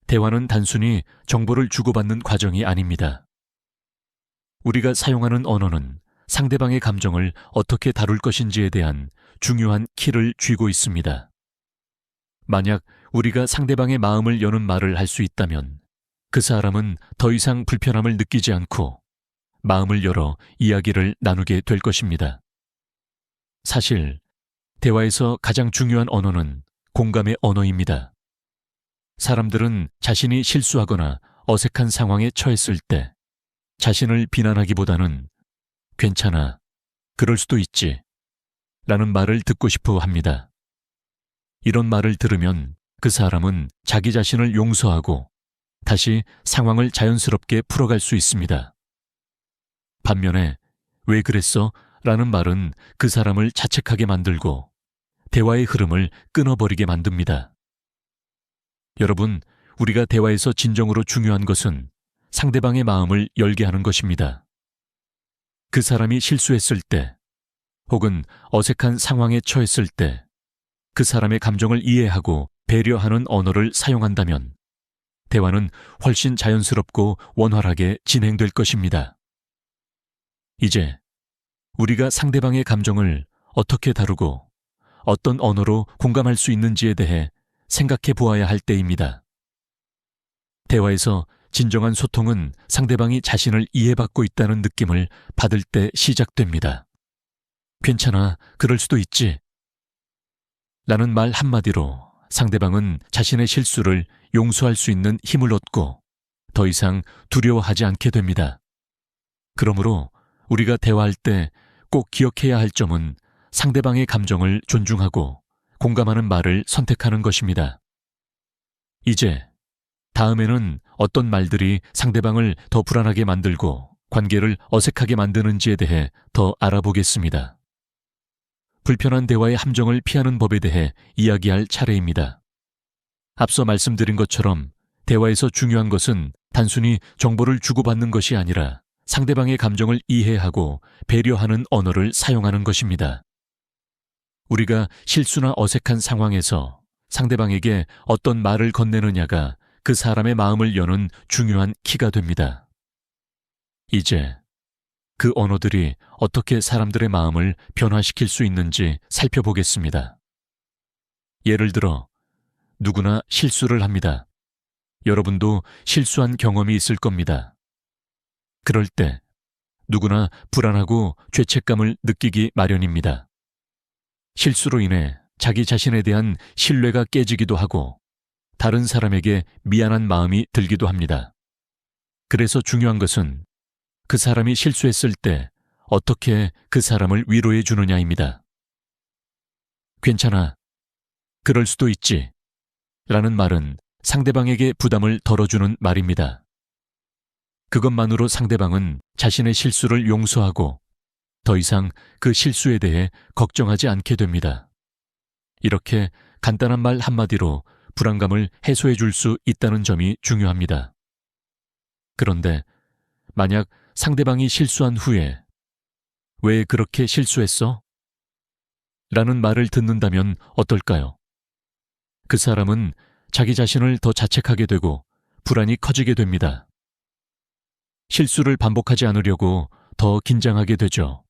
대화는 단순히 정보를 주고받는 과정이 아닙니다. 우리가 사용하는 언어는 상대방의 감정을 어떻게 다룰 것인지에 대한 중요한 키를 쥐고 있습니다. 만약 우리가 상대방의 마음을 여는 말을 할 수 있다면 그 사람은 더 이상 불편함을 느끼지 않고 마음을 열어 이야기를 나누게 될 것입니다. 사실 대화에서 가장 중요한 언어는 공감의 언어입니다. 사람들은 자신이 실수하거나 어색한 상황에 처했을 때 자신을 비난하기보다는 괜찮아, 그럴 수도 있지 라는 말을 듣고 싶어 합니다. 이런 말을 들으면 그 사람은 자기 자신을 용서하고 다시 상황을 자연스럽게 풀어갈 수 있습니다. 반면에 왜 그랬어? 라는 말은 그 사람을 자책하게 만들고 대화의 흐름을 끊어버리게 만듭니다. 여러분, 우리가 대화에서 진정으로 중요한 것은 상대방의 마음을 열게 하는 것입니다. 그 사람이 실수했을 때 혹은 어색한 상황에 처했을 때 그 사람의 감정을 이해하고 배려하는 언어를 사용한다면 대화는 훨씬 자연스럽고 원활하게 진행될 것입니다. 이제 우리가 상대방의 감정을 어떻게 다루고 어떤 언어로 공감할 수 있는지에 대해 생각해 보아야 할 때입니다. 대화에서 진정한 소통은 상대방이 자신을 이해받고 있다는 느낌을 받을 때 시작됩니다. 괜찮아, 그럴 수도 있지 라는 말 한마디로 상대방은 자신의 실수를 용서할 수 있는 힘을 얻고 더 이상 두려워하지 않게 됩니다. 그러므로 우리가 대화할 때 꼭 기억해야 할 점은 상대방의 감정을 존중하고 공감하는 말을 선택하는 것입니다. 이제 다음에는 어떤 말들이 상대방을 더 불안하게 만들고 관계를 어색하게 만드는지에 대해 더 알아보겠습니다. 불편한 대화의 함정을 피하는 법에 대해 이야기할 차례입니다. 앞서 말씀드린 것처럼 대화에서 중요한 것은 단순히 정보를 주고받는 것이 아니라 상대방의 감정을 이해하고 배려하는 언어를 사용하는 것입니다. 우리가 실수나 어색한 상황에서 상대방에게 어떤 말을 건네느냐가 그 사람의 마음을 여는 중요한 키가 됩니다. 이제 그 언어들이 어떻게 사람들의 마음을 변화시킬 수 있는지 살펴보겠습니다. 예를 들어, 누구나 실수를 합니다. 여러분도 실수한 경험이 있을 겁니다. 그럴 때 누구나 불안하고 죄책감을 느끼기 마련입니다. 실수로 인해 자기 자신에 대한 신뢰가 깨지기도 하고 다른 사람에게 미안한 마음이 들기도 합니다. 그래서 중요한 것은 그 사람이 실수했을 때 어떻게 그 사람을 위로해 주느냐입니다. 괜찮아. 그럴 수도 있지. 라는 말은 상대방에게 부담을 덜어주는 말입니다. 그것만으로 상대방은 자신의 실수를 용서하고 더 이상 그 실수에 대해 걱정하지 않게 됩니다. 이렇게 간단한 말 한마디로 불안감을 해소해 줄 수 있다는 점이 중요합니다. 그런데 만약 상대방이 실수한 후에 왜 그렇게 실수했어? 라는 말을 듣는다면 어떨까요? 그 사람은 자기 자신을 더 자책하게 되고 불안이 커지게 됩니다. 실수를 반복하지 않으려고 더 긴장하게 되죠.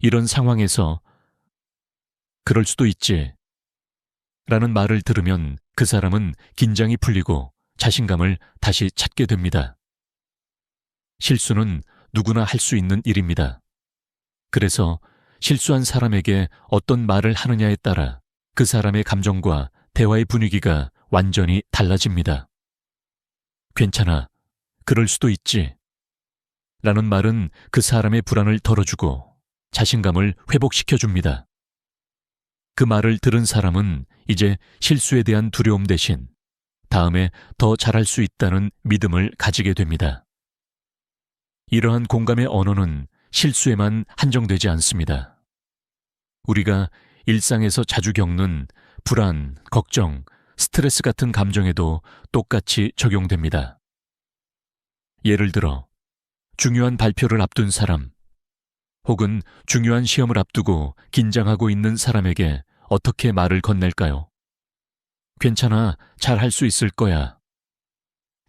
이런 상황에서 그럴 수도 있지 라는 말을 들으면 그 사람은 긴장이 풀리고 자신감을 다시 찾게 됩니다. 실수는 누구나 할 수 있는 일입니다. 그래서 실수한 사람에게 어떤 말을 하느냐에 따라 그 사람의 감정과 대화의 분위기가 완전히 달라집니다. 괜찮아. 그럴 수도 있지. 라는 말은 그 사람의 불안을 덜어주고 자신감을 회복시켜줍니다. 그 말을 들은 사람은 이제 실수에 대한 두려움 대신 다음에 더 잘할 수 있다는 믿음을 가지게 됩니다. 이러한 공감의 언어는 실수에만 한정되지 않습니다. 우리가 일상에서 자주 겪는 불안, 걱정, 스트레스 같은 감정에도 똑같이 적용됩니다. 예를 들어, 중요한 발표를 앞둔 사람, 혹은 중요한 시험을 앞두고 긴장하고 있는 사람에게 어떻게 말을 건넬까요? 괜찮아, 잘 할 수 있을 거야.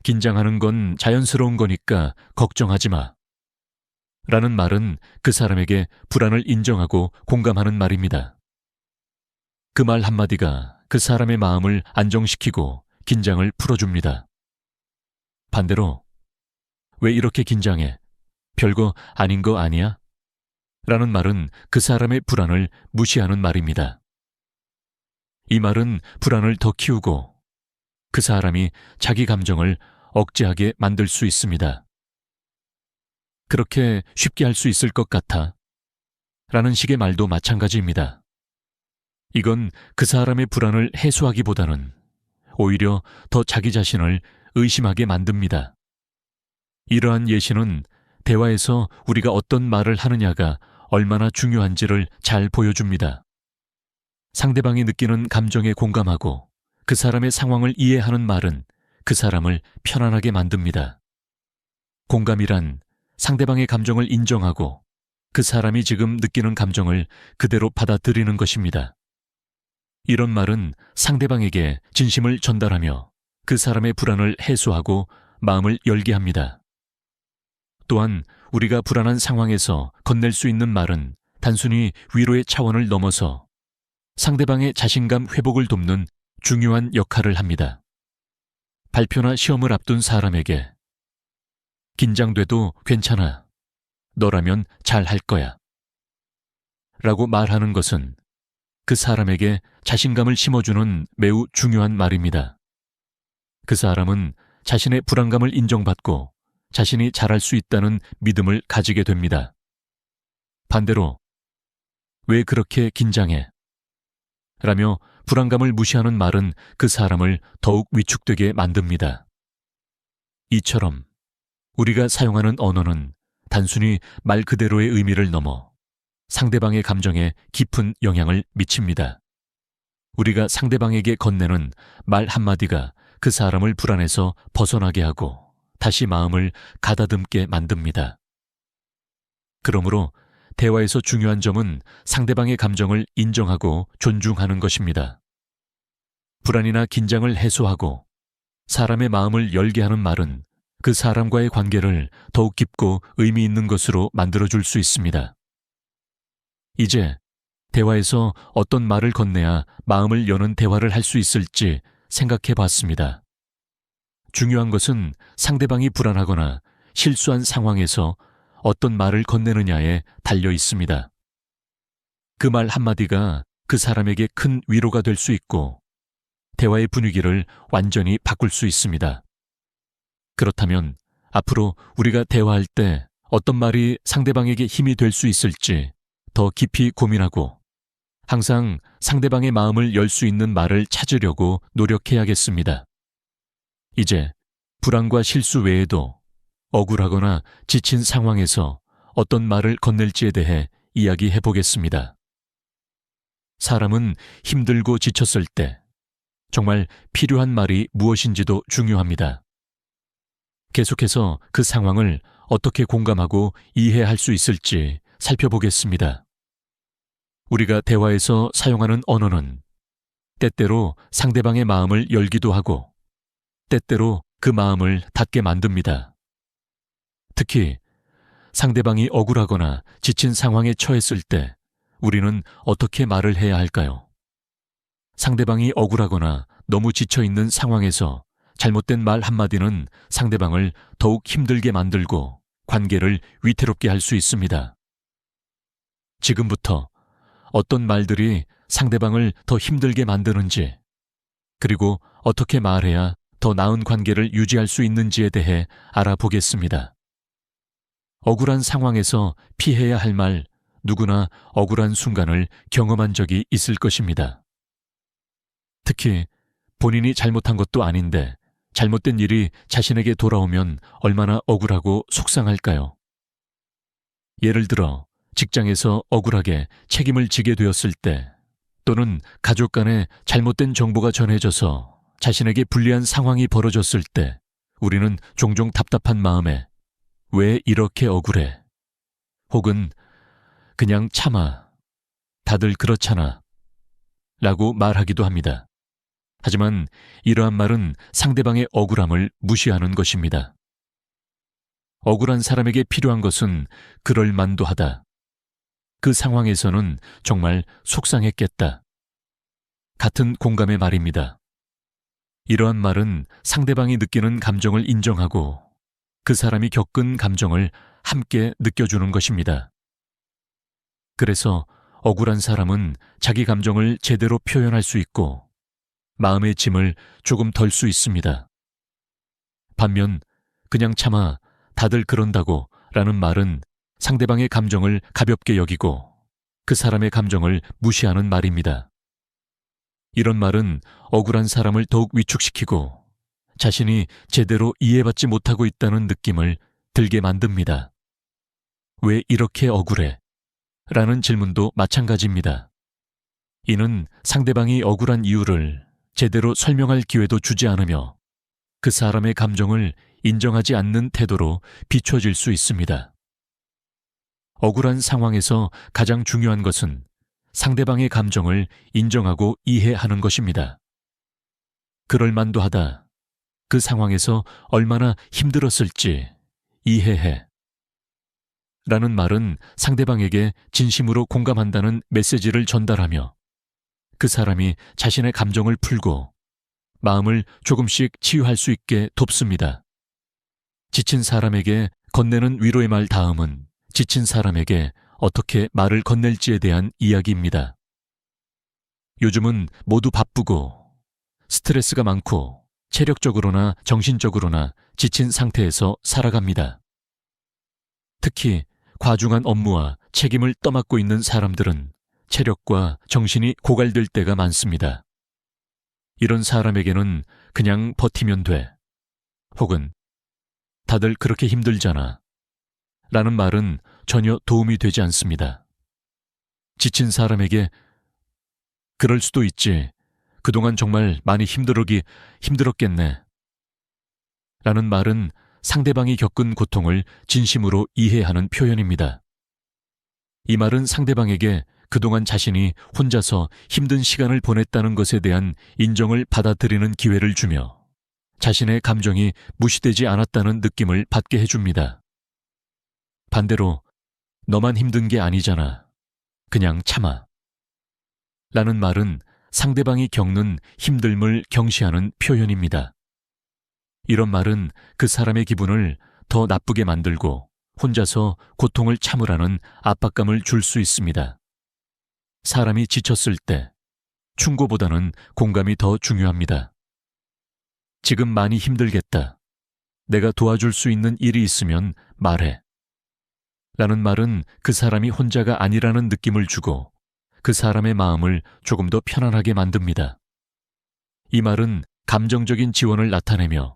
긴장하는 건 자연스러운 거니까 걱정하지 마. 라는 말은 그 사람에게 불안을 인정하고 공감하는 말입니다. 그 말 한마디가 그 사람의 마음을 안정시키고 긴장을 풀어줍니다. 반대로, 왜 이렇게 긴장해? 별거 아닌 거 아니야? 라는 말은 그 사람의 불안을 무시하는 말입니다. 이 말은 불안을 더 키우고 그 사람이 자기 감정을 억제하게 만들 수 있습니다. 그렇게 쉽게 할 수 있을 것 같아. 라는 식의 말도 마찬가지입니다. 이건 그 사람의 불안을 해소하기보다는 오히려 더 자기 자신을 의심하게 만듭니다. 이러한 예시는 대화에서 우리가 어떤 말을 하느냐가 얼마나 중요한지를 잘 보여줍니다. 상대방이 느끼는 감정에 공감하고 그 사람의 상황을 이해하는 말은 그 사람을 편안하게 만듭니다. 공감이란 상대방의 감정을 인정하고 그 사람이 지금 느끼는 감정을 그대로 받아들이는 것입니다. 이런 말은 상대방에게 진심을 전달하며 그 사람의 불안을 해소하고 마음을 열게 합니다. 또한 우리가 불안한 상황에서 건넬 수 있는 말은 단순히 위로의 차원을 넘어서 상대방의 자신감 회복을 돕는 중요한 역할을 합니다. 발표나 시험을 앞둔 사람에게 긴장돼도 괜찮아. 너라면 잘 할 거야. 라고 말하는 것은 그 사람에게 자신감을 심어주는 매우 중요한 말입니다. 그 사람은 자신의 불안감을 인정받고 자신이 잘할 수 있다는 믿음을 가지게 됩니다. 반대로 왜 그렇게 긴장해? 라며 불안감을 무시하는 말은 그 사람을 더욱 위축되게 만듭니다. 이처럼 우리가 사용하는 언어는 단순히 말 그대로의 의미를 넘어 상대방의 감정에 깊은 영향을 미칩니다. 우리가 상대방에게 건네는 말 한마디가 그 사람을 불안해서 벗어나게 하고 다시 마음을 가다듬게 만듭니다. 그러므로 대화에서 중요한 점은 상대방의 감정을 인정하고 존중하는 것입니다. 불안이나 긴장을 해소하고 사람의 마음을 열게 하는 말은 그 사람과의 관계를 더욱 깊고 의미 있는 것으로 만들어줄 수 있습니다. 이제 대화에서 어떤 말을 건네야 마음을 여는 대화를 할 수 있을지 생각해 봤습니다. 중요한 것은 상대방이 불안하거나 실수한 상황에서 어떤 말을 건네느냐에 달려 있습니다. 그 말 한마디가 그 사람에게 큰 위로가 될 수 있고 대화의 분위기를 완전히 바꿀 수 있습니다. 그렇다면 앞으로 우리가 대화할 때 어떤 말이 상대방에게 힘이 될 수 있을지 더 깊이 고민하고 항상 상대방의 마음을 열 수 있는 말을 찾으려고 노력해야겠습니다. 이제 불안과 실수 외에도 억울하거나 지친 상황에서 어떤 말을 건넬지에 대해 이야기해 보겠습니다. 사람은 힘들고 지쳤을 때 정말 필요한 말이 무엇인지도 중요합니다. 계속해서 그 상황을 어떻게 공감하고 이해할 수 있을지 살펴보겠습니다. 우리가 대화에서 사용하는 언어는 때때로 상대방의 마음을 열기도 하고 때때로 그 마음을 닫게 만듭니다. 특히 상대방이 억울하거나 지친 상황에 처했을 때 우리는 어떻게 말을 해야 할까요? 상대방이 억울하거나 너무 지쳐 있는 상황에서 잘못된 말 한마디는 상대방을 더욱 힘들게 만들고 관계를 위태롭게 할 수 있습니다. 지금부터 어떤 말들이 상대방을 더 힘들게 만드는지, 그리고 어떻게 말해야 더 나은 관계를 유지할 수 있는지에 대해 알아보겠습니다. 억울한 상황에서 피해야 할 말, 누구나 억울한 순간을 경험한 적이 있을 것입니다. 특히 본인이 잘못한 것도 아닌데 잘못된 일이 자신에게 돌아오면 얼마나 억울하고 속상할까요? 예를 들어 직장에서 억울하게 책임을 지게 되었을 때, 또는 가족 간에 잘못된 정보가 전해져서 자신에게 불리한 상황이 벌어졌을 때 우리는 종종 답답한 마음에 왜 이렇게 억울해? 혹은 그냥 참아. 다들 그렇잖아. 라고 말하기도 합니다. 하지만 이러한 말은 상대방의 억울함을 무시하는 것입니다. 억울한 사람에게 필요한 것은 그럴만도 하다. 그 상황에서는 정말 속상했겠다. 같은 공감의 말입니다. 이러한 말은 상대방이 느끼는 감정을 인정하고 그 사람이 겪은 감정을 함께 느껴주는 것입니다. 그래서 억울한 사람은 자기 감정을 제대로 표현할 수 있고 마음의 짐을 조금 덜 수 있습니다. 반면 그냥 참아, 다들 그런다고 라는 말은 상대방의 감정을 가볍게 여기고 그 사람의 감정을 무시하는 말입니다. 이런 말은 억울한 사람을 더욱 위축시키고 자신이 제대로 이해받지 못하고 있다는 느낌을 들게 만듭니다. 왜 이렇게 억울해? 라는 질문도 마찬가지입니다. 이는 상대방이 억울한 이유를 제대로 설명할 기회도 주지 않으며 그 사람의 감정을 인정하지 않는 태도로 비춰질 수 있습니다. 억울한 상황에서 가장 중요한 것은 상대방의 감정을 인정하고 이해하는 것입니다. 그럴만도 하다. 그 상황에서 얼마나 힘들었을지 이해해. 라는 말은 상대방에게 진심으로 공감한다는 메시지를 전달하며 그 사람이 자신의 감정을 풀고 마음을 조금씩 치유할 수 있게 돕습니다. 지친 사람에게 건네는 위로의 말 다음은 지친 사람에게 어떻게 말을 건넬지에 대한 이야기입니다. 요즘은 모두 바쁘고 스트레스가 많고 체력적으로나 정신적으로나 지친 상태에서 살아갑니다. 특히 과중한 업무와 책임을 떠맡고 있는 사람들은 체력과 정신이 고갈될 때가 많습니다. 이런 사람에게는 그냥 버티면 돼. 혹은 다들 그렇게 힘들잖아. 라는 말은 전혀 도움이 되지 않습니다. 지친 사람에게 그럴 수도 있지. 그동안 정말 많이 힘들었겠네. 라는 말은 상대방이 겪은 고통을 진심으로 이해하는 표현입니다. 이 말은 상대방에게 그동안 자신이 혼자서 힘든 시간을 보냈다는 것에 대한 인정을 받아들이는 기회를 주며 자신의 감정이 무시되지 않았다는 느낌을 받게 해줍니다. 반대로 너만 힘든 게 아니잖아. 그냥 참아. 라는 말은 상대방이 겪는 힘듦을 경시하는 표현입니다. 이런 말은 그 사람의 기분을 더 나쁘게 만들고 혼자서 고통을 참으라는 압박감을 줄 수 있습니다. 사람이 지쳤을 때 충고보다는 공감이 더 중요합니다. 지금 많이 힘들겠다. 내가 도와줄 수 있는 일이 있으면 말해. 라는 말은 그 사람이 혼자가 아니라는 느낌을 주고 그 사람의 마음을 조금 더 편안하게 만듭니다. 이 말은 감정적인 지원을 나타내며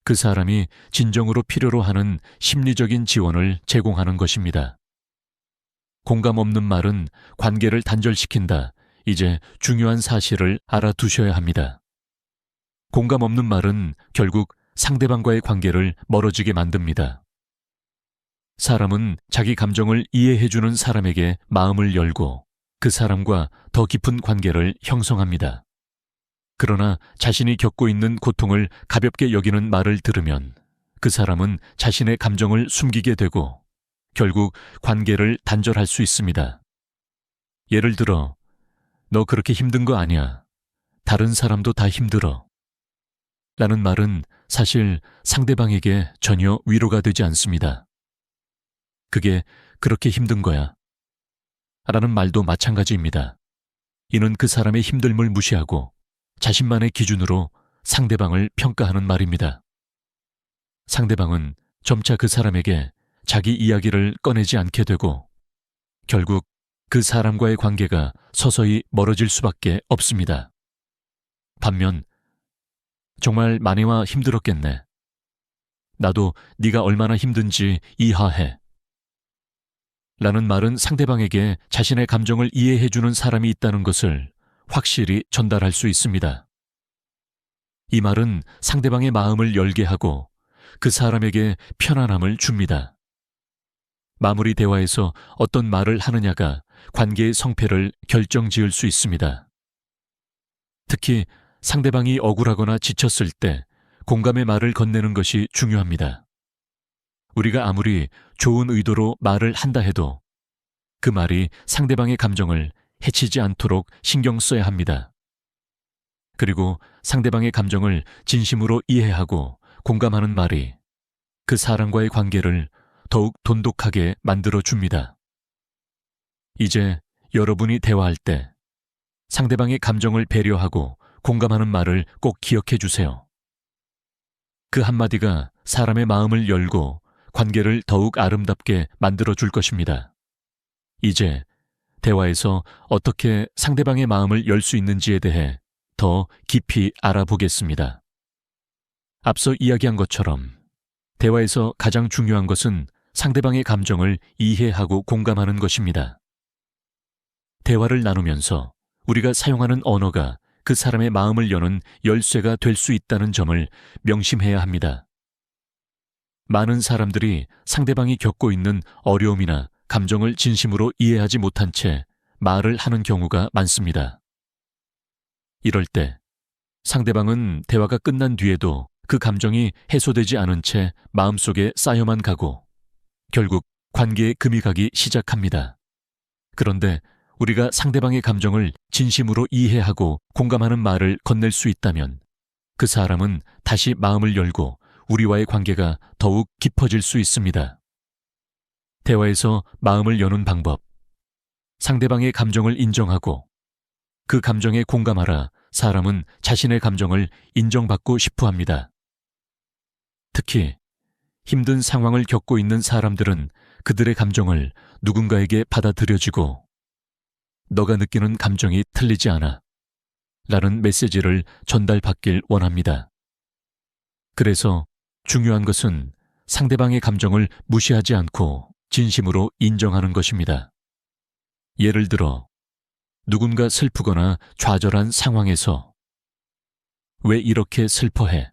그 사람이 진정으로 필요로 하는 심리적인 지원을 제공하는 것입니다. 공감 없는 말은 관계를 단절시킨다. 이제 중요한 사실을 알아두셔야 합니다. 공감 없는 말은 결국 상대방과의 관계를 멀어지게 만듭니다. 사람은 자기 감정을 이해해주는 사람에게 마음을 열고 그 사람과 더 깊은 관계를 형성합니다. 그러나 자신이 겪고 있는 고통을 가볍게 여기는 말을 들으면 그 사람은 자신의 감정을 숨기게 되고 결국 관계를 단절할 수 있습니다. 예를 들어, 너 그렇게 힘든 거 아니야. 다른 사람도 다 힘들어. 라는 말은 사실 상대방에게 전혀 위로가 되지 않습니다. 그게 그렇게 힘든 거야. 라는 말도 마찬가지입니다. 이는 그 사람의 힘듦을 무시하고 자신만의 기준으로 상대방을 평가하는 말입니다. 상대방은 점차 그 사람에게 자기 이야기를 꺼내지 않게 되고 결국 그 사람과의 관계가 서서히 멀어질 수밖에 없습니다. 반면 정말 많이와 힘들었겠네. 나도 네가 얼마나 힘든지 이해해. 라는 말은 상대방에게 자신의 감정을 이해해주는 사람이 있다는 것을 확실히 전달할 수 있습니다. 이 말은 상대방의 마음을 열게 하고 그 사람에게 편안함을 줍니다. 마무리 대화에서 어떤 말을 하느냐가 관계의 성패를 결정지을 수 있습니다. 특히 상대방이 억울하거나 지쳤을 때 공감의 말을 건네는 것이 중요합니다. 우리가 아무리 좋은 의도로 말을 한다 해도 그 말이 상대방의 감정을 해치지 않도록 신경 써야 합니다. 그리고 상대방의 감정을 진심으로 이해하고 공감하는 말이 그 사람과의 관계를 더욱 돈독하게 만들어줍니다. 이제 여러분이 대화할 때 상대방의 감정을 배려하고 공감하는 말을 꼭 기억해 주세요. 그 한마디가 사람의 마음을 열고 관계를 더욱 아름답게 만들어줄 것입니다. 이제 대화에서 어떻게 상대방의 마음을 열 수 있는지에 대해 더 깊이 알아보겠습니다. 앞서 이야기한 것처럼 대화에서 가장 중요한 것은 상대방의 감정을 이해하고 공감하는 것입니다. 대화를 나누면서 우리가 사용하는 언어가 그 사람의 마음을 여는 열쇠가 될 수 있다는 점을 명심해야 합니다. 많은 사람들이 상대방이 겪고 있는 어려움이나 감정을 진심으로 이해하지 못한 채 말을 하는 경우가 많습니다. 이럴 때 상대방은 대화가 끝난 뒤에도 그 감정이 해소되지 않은 채 마음속에 쌓여만 가고 결국 관계에 금이 가기 시작합니다. 그런데 우리가 상대방의 감정을 진심으로 이해하고 공감하는 말을 건넬 수 있다면 그 사람은 다시 마음을 열고 우리와의 관계가 더욱 깊어질 수 있습니다. 대화에서 마음을 여는 방법. 상대방의 감정을 인정하고 그 감정에 공감하라 사람은 자신의 감정을 인정받고 싶어 합니다. 특히 힘든 상황을 겪고 있는 사람들은 그들의 감정을 누군가에게 받아들여지고 너가 느끼는 감정이 틀리지 않아 라는 메시지를 전달받길 원합니다. 그래서 중요한 것은 상대방의 감정을 무시하지 않고 진심으로 인정하는 것입니다. 예를 들어 누군가 슬프거나 좌절한 상황에서 왜 이렇게 슬퍼해?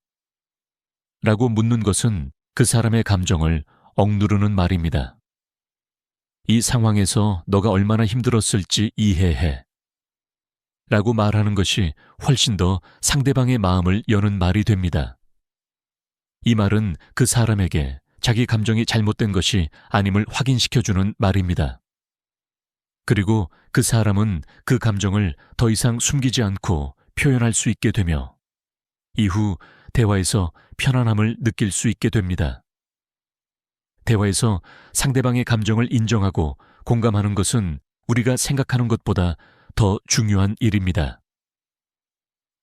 라고 묻는 것은 그 사람의 감정을 억누르는 말입니다. 이 상황에서 너가 얼마나 힘들었을지 이해해. 라고 말하는 것이 훨씬 더 상대방의 마음을 여는 말이 됩니다. 이 말은 그 사람에게 자기 감정이 잘못된 것이 아님을 확인시켜주는 말입니다. 그리고 그 사람은 그 감정을 더 이상 숨기지 않고 표현할 수 있게 되며 이후 대화에서 편안함을 느낄 수 있게 됩니다. 대화에서 상대방의 감정을 인정하고 공감하는 것은 우리가 생각하는 것보다 더 중요한 일입니다.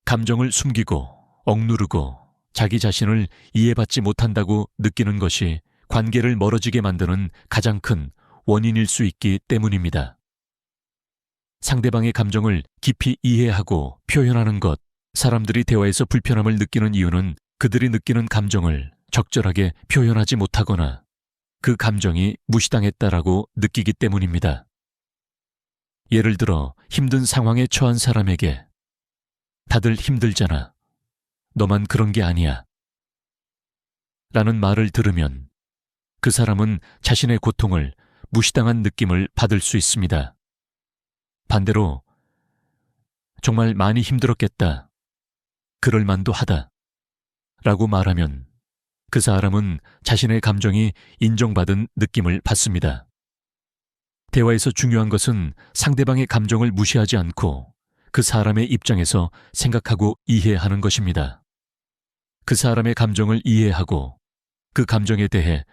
감정을 숨기고 억누르고 자기 자신을 이해받지 못한다고 느끼는 것이 관계를 멀어지게 만드는 가장 큰 원인일 수 있기 때문입니다. 상대방의 감정을 깊이 이해하고 표현하는 것, 사람들이 대화에서 불편함을 느끼는 이유는 그들이 느끼는 감정을 적절하게 표현하지 못하거나 그 감정이 무시당했다라고 느끼기 때문입니다. 예를 들어 힘든 상황에 처한 사람에게 다들 힘들잖아. 너만 그런 게 아니야. 라는 말을 들으면 그 사람은 자신의 고통을 무시당한 느낌을 받을 수 있습니다. 반대로 정말 많이 힘들었겠다. 그럴 만도 하다. 라고 말하면 그 사람은 자신의 감정이 인정받은 느낌을 받습니다. 대화에서 중요한 것은 상대방의 감정을 무시하지 않고 그 사람의 입장에서 생각하고 이해하는 것입니다. 그 사람의 감정을 이해하고 그 감정에 대해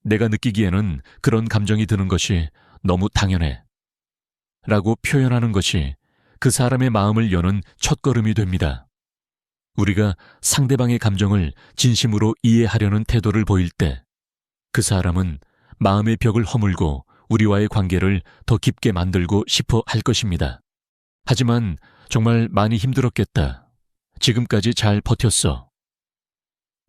내가 느끼기에는 그런 감정이 드는 것이 너무 당연해. 라고 표현하는 것이 그 사람의 마음을 여는 첫걸음이 됩니다. 우리가 상대방의 감정을 진심으로 이해하려는 태도를 보일 때 그 사람은 마음의 벽을 허물고 우리와의 관계를 더 깊게 만들고 싶어 할 것입니다. 하지만 정말 많이 힘들었겠다. 지금까지 잘 버텼어.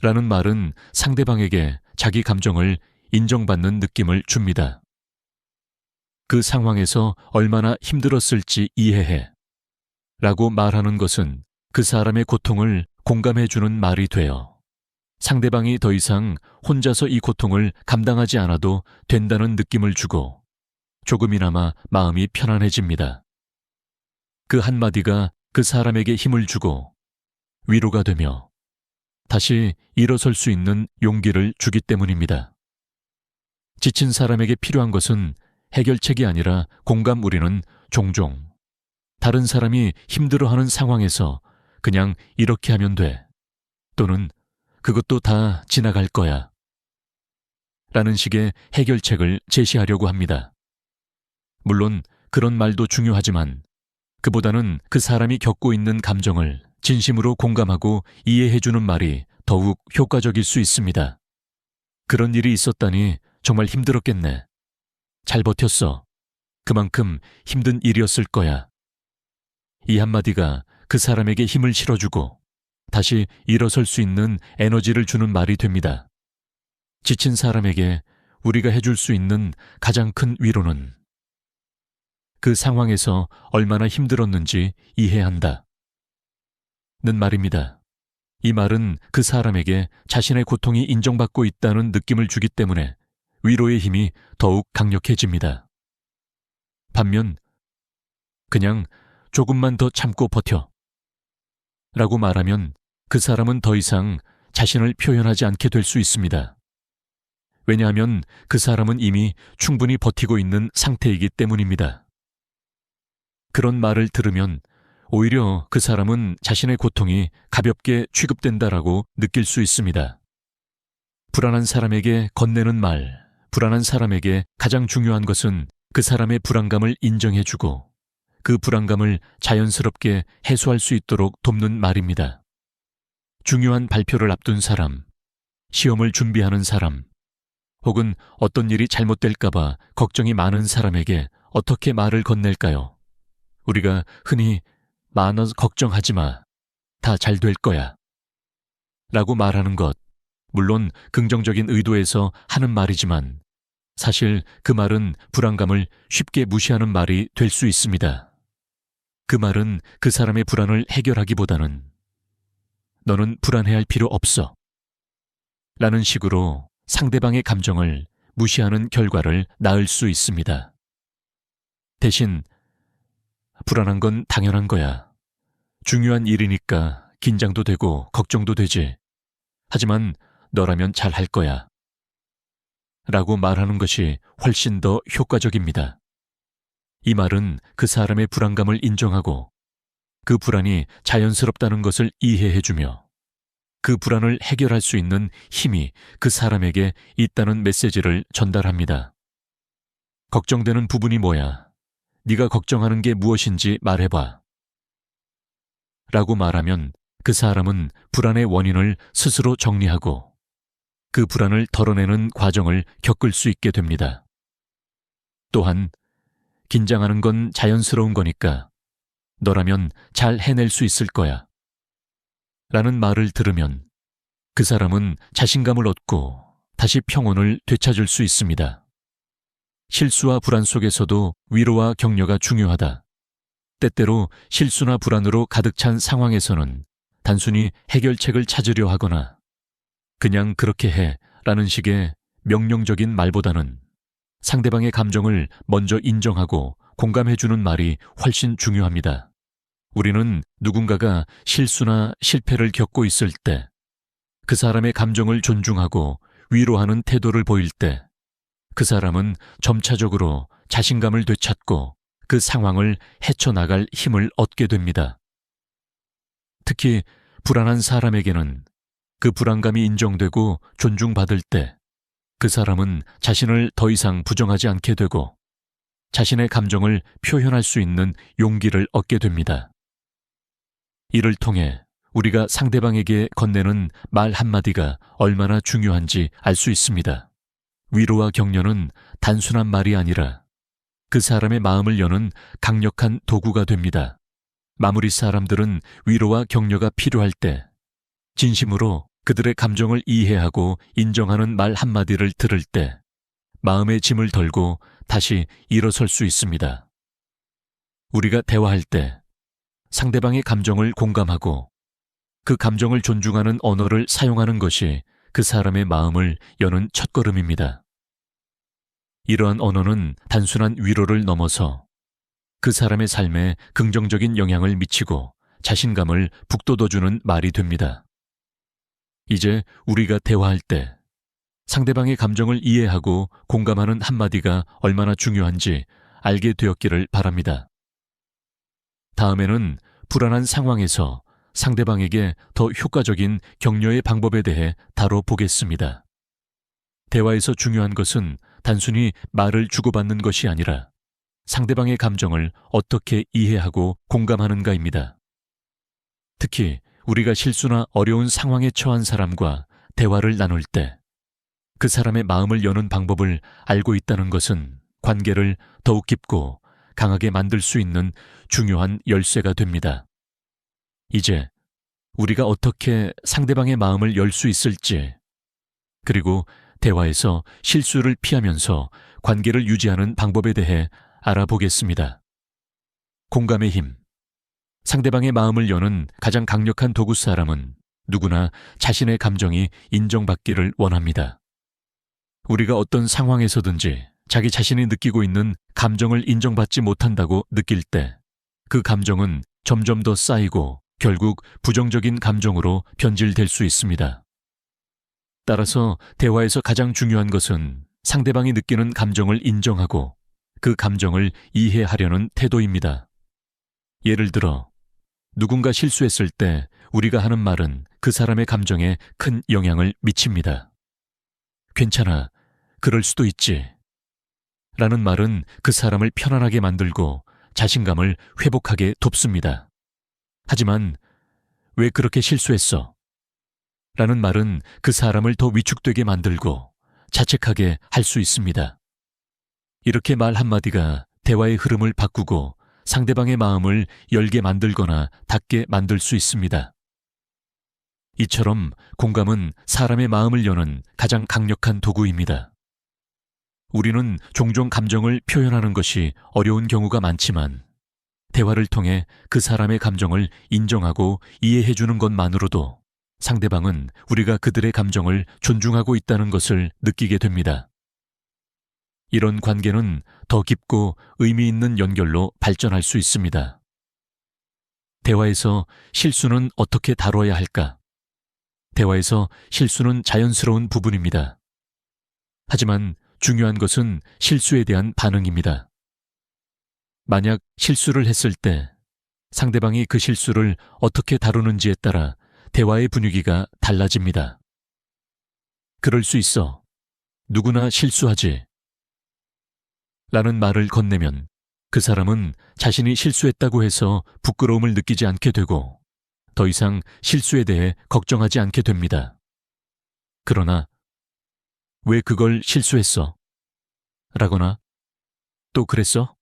라는 말은 상대방에게 자기 감정을 인정받는 느낌을 줍니다. 그 상황에서 얼마나 힘들었을지 이해해. 라고 말하는 것은 그 사람의 고통을 공감해주는 말이 되어 상대방이 더 이상 혼자서 이 고통을 감당하지 않아도 된다는 느낌을 주고 조금이나마 마음이 편안해집니다. 그 한마디가 그 사람에게 힘을 주고 위로가 되며 다시 일어설 수 있는 용기를 주기 때문입니다. 지친 사람에게 필요한 것은 해결책이 아니라 공감. 우리는 종종 다른 사람이 힘들어하는 상황에서 그냥 이렇게 하면 돼. 또는 그것도 다 지나갈 거야. 라는 식의 해결책을 제시하려고 합니다. 물론 그런 말도 중요하지만 그보다는 그 사람이 겪고 있는 감정을 진심으로 공감하고 이해해주는 말이 더욱 효과적일 수 있습니다. 그런 일이 있었다니 정말 힘들었겠네. 잘 버텼어. 그만큼 힘든 일이었을 거야. 이 한마디가 그 사람에게 힘을 실어주고 다시 일어설 수 있는 에너지를 주는 말이 됩니다. 지친 사람에게 우리가 해줄 수 있는 가장 큰 위로는 그 상황에서 얼마나 힘들었는지 이해한다. 는 말입니다. 이 말은 그 사람에게 자신의 고통이 인정받고 있다는 느낌을 주기 때문에 위로의 힘이 더욱 강력해집니다. 반면 그냥 조금만 더 참고 버텨 라고 말하면 그 사람은 더 이상 자신을 표현하지 않게 될 수 있습니다. 왜냐하면 그 사람은 이미 충분히 버티고 있는 상태이기 때문입니다. 그런 말을 들으면 오히려 그 사람은 자신의 고통이 가볍게 취급된다라고 느낄 수 있습니다. 불안한 사람에게 건네는 말, 불안한 사람에게 가장 중요한 것은 그 사람의 불안감을 인정해주고 그 불안감을 자연스럽게 해소할 수 있도록 돕는 말입니다. 중요한 발표를 앞둔 사람, 시험을 준비하는 사람, 혹은 어떤 일이 잘못될까봐 걱정이 많은 사람에게 어떻게 말을 건넬까요? 우리가 흔히 너 걱정하지 마. 다 잘 될 거야. 라고 말하는 것, 물론 긍정적인 의도에서 하는 말이지만 사실 그 말은 불안감을 쉽게 무시하는 말이 될 수 있습니다. 그 말은 그 사람의 불안을 해결하기보다는 너는 불안해할 필요 없어. 라는 식으로 상대방의 감정을 무시하는 결과를 낳을 수 있습니다. 대신 불안한 건 당연한 거야. 중요한 일이니까 긴장도 되고 걱정도 되지. 하지만 너라면 잘 할 거야. 라고 말하는 것이 훨씬 더 효과적입니다. 이 말은 그 사람의 불안감을 인정하고 그 불안이 자연스럽다는 것을 이해해주며 그 불안을 해결할 수 있는 힘이 그 사람에게 있다는 메시지를 전달합니다. 걱정되는 부분이 뭐야? 네가 걱정하는 게 무엇인지 말해봐. 라고 말하면 그 사람은 불안의 원인을 스스로 정리하고 그 불안을 덜어내는 과정을 겪을 수 있게 됩니다. 또한 긴장하는 건 자연스러운 거니까 너라면 잘 해낼 수 있을 거야. 라는 말을 들으면 그 사람은 자신감을 얻고 다시 평온을 되찾을 수 있습니다. 실수와 불안 속에서도 위로와 격려가 중요하다. 때때로 실수나 불안으로 가득 찬 상황에서는 단순히 해결책을 찾으려 하거나 그냥 그렇게 해 라는 식의 명령적인 말보다는 상대방의 감정을 먼저 인정하고 공감해주는 말이 훨씬 중요합니다. 우리는 누군가가 실수나 실패를 겪고 있을 때 그 사람의 감정을 존중하고 위로하는 태도를 보일 때 그 사람은 점차적으로 자신감을 되찾고 그 상황을 헤쳐나갈 힘을 얻게 됩니다. 특히 불안한 사람에게는 그 불안감이 인정되고 존중받을 때 그 사람은 자신을 더 이상 부정하지 않게 되고 자신의 감정을 표현할 수 있는 용기를 얻게 됩니다. 이를 통해 우리가 상대방에게 건네는 말 한마디가 얼마나 중요한지 알 수 있습니다. 위로와 격려는 단순한 말이 아니라 그 사람의 마음을 여는 강력한 도구가 됩니다. 마무리 사람들은 위로와 격려가 필요할 때 진심으로 그들의 감정을 이해하고 인정하는 말 한마디를 들을 때 마음의 짐을 덜고 다시 일어설 수 있습니다. 우리가 대화할 때 상대방의 감정을 공감하고 그 감정을 존중하는 언어를 사용하는 것이 그 사람의 마음을 여는 첫걸음입니다. 이러한 언어는 단순한 위로를 넘어서 그 사람의 삶에 긍정적인 영향을 미치고 자신감을 북돋워주는 말이 됩니다. 이제 우리가 대화할 때 상대방의 감정을 이해하고 공감하는 한마디가 얼마나 중요한지 알게 되었기를 바랍니다. 다음에는 불안한 상황에서 상대방에게 더 효과적인 격려의 방법에 대해 다뤄보겠습니다. 대화에서 중요한 것은 단순히 말을 주고받는 것이 아니라 상대방의 감정을 어떻게 이해하고 공감하는가입니다. 특히 우리가 실수나 어려운 상황에 처한 사람과 대화를 나눌 때 그 사람의 마음을 여는 방법을 알고 있다는 것은 관계를 더욱 깊고 강하게 만들 수 있는 중요한 열쇠가 됩니다. 이제 우리가 어떻게 상대방의 마음을 열 수 있을지, 그리고 대화에서 실수를 피하면서 관계를 유지하는 방법에 대해 알아보겠습니다. 공감의 힘. 상대방의 마음을 여는 가장 강력한 도구 사람은 누구나 자신의 감정이 인정받기를 원합니다. 우리가 어떤 상황에서든지 자기 자신이 느끼고 있는 감정을 인정받지 못한다고 느낄 때 그 감정은 점점 더 쌓이고 결국 부정적인 감정으로 변질될 수 있습니다. 따라서 대화에서 가장 중요한 것은 상대방이 느끼는 감정을 인정하고 그 감정을 이해하려는 태도입니다. 예를 들어 누군가 실수했을 때 우리가 하는 말은 그 사람의 감정에 큰 영향을 미칩니다. 괜찮아, 그럴 수도 있지. 라는 말은 그 사람을 편안하게 만들고 자신감을 회복하게 돕습니다. 하지만 왜 그렇게 실수했어? 라는 말은 그 사람을 더 위축되게 만들고 자책하게 할 수 있습니다. 이렇게 말 한마디가 대화의 흐름을 바꾸고 상대방의 마음을 열게 만들거나 닫게 만들 수 있습니다. 이처럼 공감은 사람의 마음을 여는 가장 강력한 도구입니다. 우리는 종종 감정을 표현하는 것이 어려운 경우가 많지만 대화를 통해 그 사람의 감정을 인정하고 이해해 주는 것만으로도 상대방은 우리가 그들의 감정을 존중하고 있다는 것을 느끼게 됩니다. 이런 관계는 더 깊고 의미 있는 연결로 발전할 수 있습니다. 대화에서 실수는 어떻게 다뤄야 할까? 대화에서 실수는 자연스러운 부분입니다. 하지만 중요한 것은 실수에 대한 반응입니다. 만약 실수를 했을 때 상대방이 그 실수를 어떻게 다루는지에 따라 대화의 분위기가 달라집니다. 그럴 수 있어. 누구나 실수하지. 라는 말을 건네면 그 사람은 자신이 실수했다고 해서 부끄러움을 느끼지 않게 되고 더 이상 실수에 대해 걱정하지 않게 됩니다. 그러나 왜 그걸 실수했어? 라거나 또 그랬어?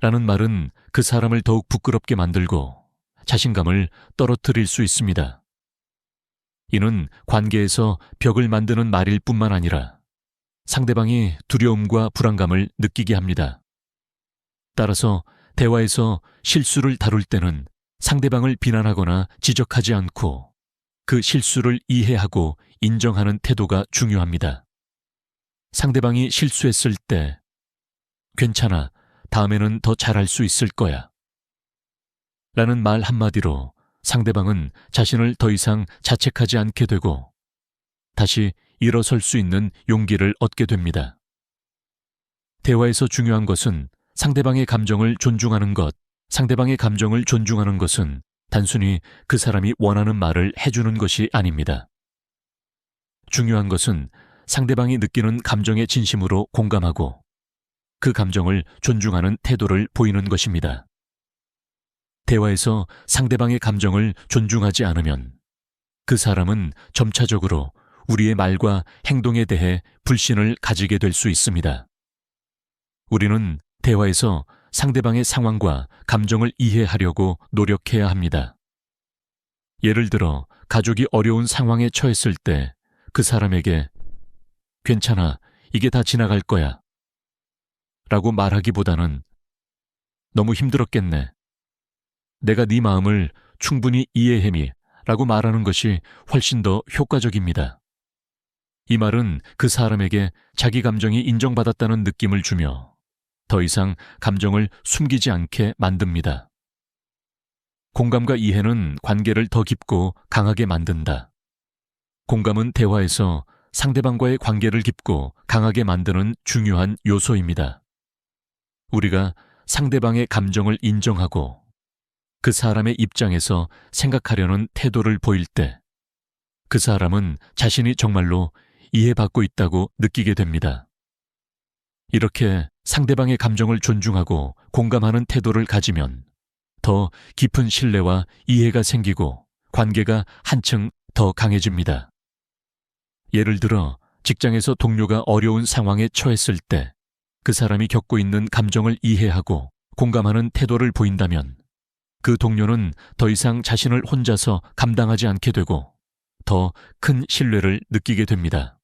라는 말은 그 사람을 더욱 부끄럽게 만들고 자신감을 떨어뜨릴 수 있습니다. 이는 관계에서 벽을 만드는 말일 뿐만 아니라 상대방이 두려움과 불안감을 느끼게 합니다. 따라서 대화에서 실수를 다룰 때는 상대방을 비난하거나 지적하지 않고 그 실수를 이해하고 인정하는 태도가 중요합니다. 상대방이 실수했을 때 괜찮아, 다음에는 더 잘할 수 있을 거야 라는 말 한마디로 상대방은 자신을 더 이상 자책하지 않게 되고 다시 일어설 수 있는 용기를 얻게 됩니다. 대화에서 중요한 것은 상대방의 감정을 존중하는 것, 상대방의 감정을 존중하는 것은 단순히 그 사람이 원하는 말을 해주는 것이 아닙니다. 중요한 것은 상대방이 느끼는 감정의 진심으로 공감하고 그 감정을 존중하는 태도를 보이는 것입니다. 대화에서 상대방의 감정을 존중하지 않으면 그 사람은 점차적으로 우리의 말과 행동에 대해 불신을 가지게 될 수 있습니다. 우리는 대화에서 상대방의 상황과 감정을 이해하려고 노력해야 합니다. 예를 들어 가족이 어려운 상황에 처했을 때 그 사람에게 괜찮아, 이게 다 지나갈 거야 라고 말하기보다는 너무 힘들었겠네. 내가 네 마음을 충분히 이해해미 라고 말하는 것이 훨씬 더 효과적입니다. 이 말은 그 사람에게 자기 감정이 인정받았다는 느낌을 주며 더 이상 감정을 숨기지 않게 만듭니다. 공감과 이해는 관계를 더 깊고 강하게 만든다. 공감은 대화에서 상대방과의 관계를 깊고 강하게 만드는 중요한 요소입니다. 우리가 상대방의 감정을 인정하고 그 사람의 입장에서 생각하려는 태도를 보일 때 그 사람은 자신이 정말로 이해받고 있다고 느끼게 됩니다. 이렇게 상대방의 감정을 존중하고 공감하는 태도를 가지면 더 깊은 신뢰와 이해가 생기고 관계가 한층 더 강해집니다. 예를 들어 직장에서 동료가 어려운 상황에 처했을 때 그 사람이 겪고 있는 감정을 이해하고 공감하는 태도를 보인다면 그 동료는 더 이상 자신을 혼자서 감당하지 않게 되고 더 큰 신뢰를 느끼게 됩니다.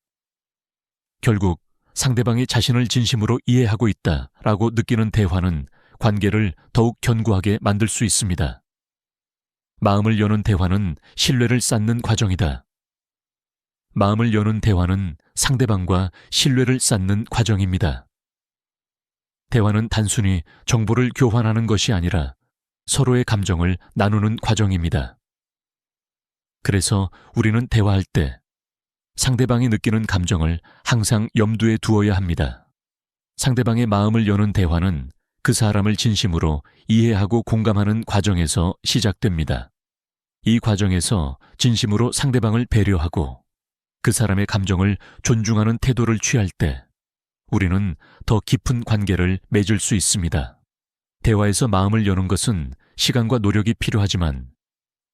결국 상대방이 자신을 진심으로 이해하고 있다라고 느끼는 대화는 관계를 더욱 견고하게 만들 수 있습니다. 마음을 여는 대화는 신뢰를 쌓는 과정이다. 마음을 여는 대화는 상대방과 신뢰를 쌓는 과정입니다. 대화는 단순히 정보를 교환하는 것이 아니라 서로의 감정을 나누는 과정입니다. 그래서 우리는 대화할 때 상대방이 느끼는 감정을 항상 염두에 두어야 합니다. 상대방의 마음을 여는 대화는 그 사람을 진심으로 이해하고 공감하는 과정에서 시작됩니다. 이 과정에서 진심으로 상대방을 배려하고 그 사람의 감정을 존중하는 태도를 취할 때 우리는 더 깊은 관계를 맺을 수 있습니다. 대화에서 마음을 여는 것은 시간과 노력이 필요하지만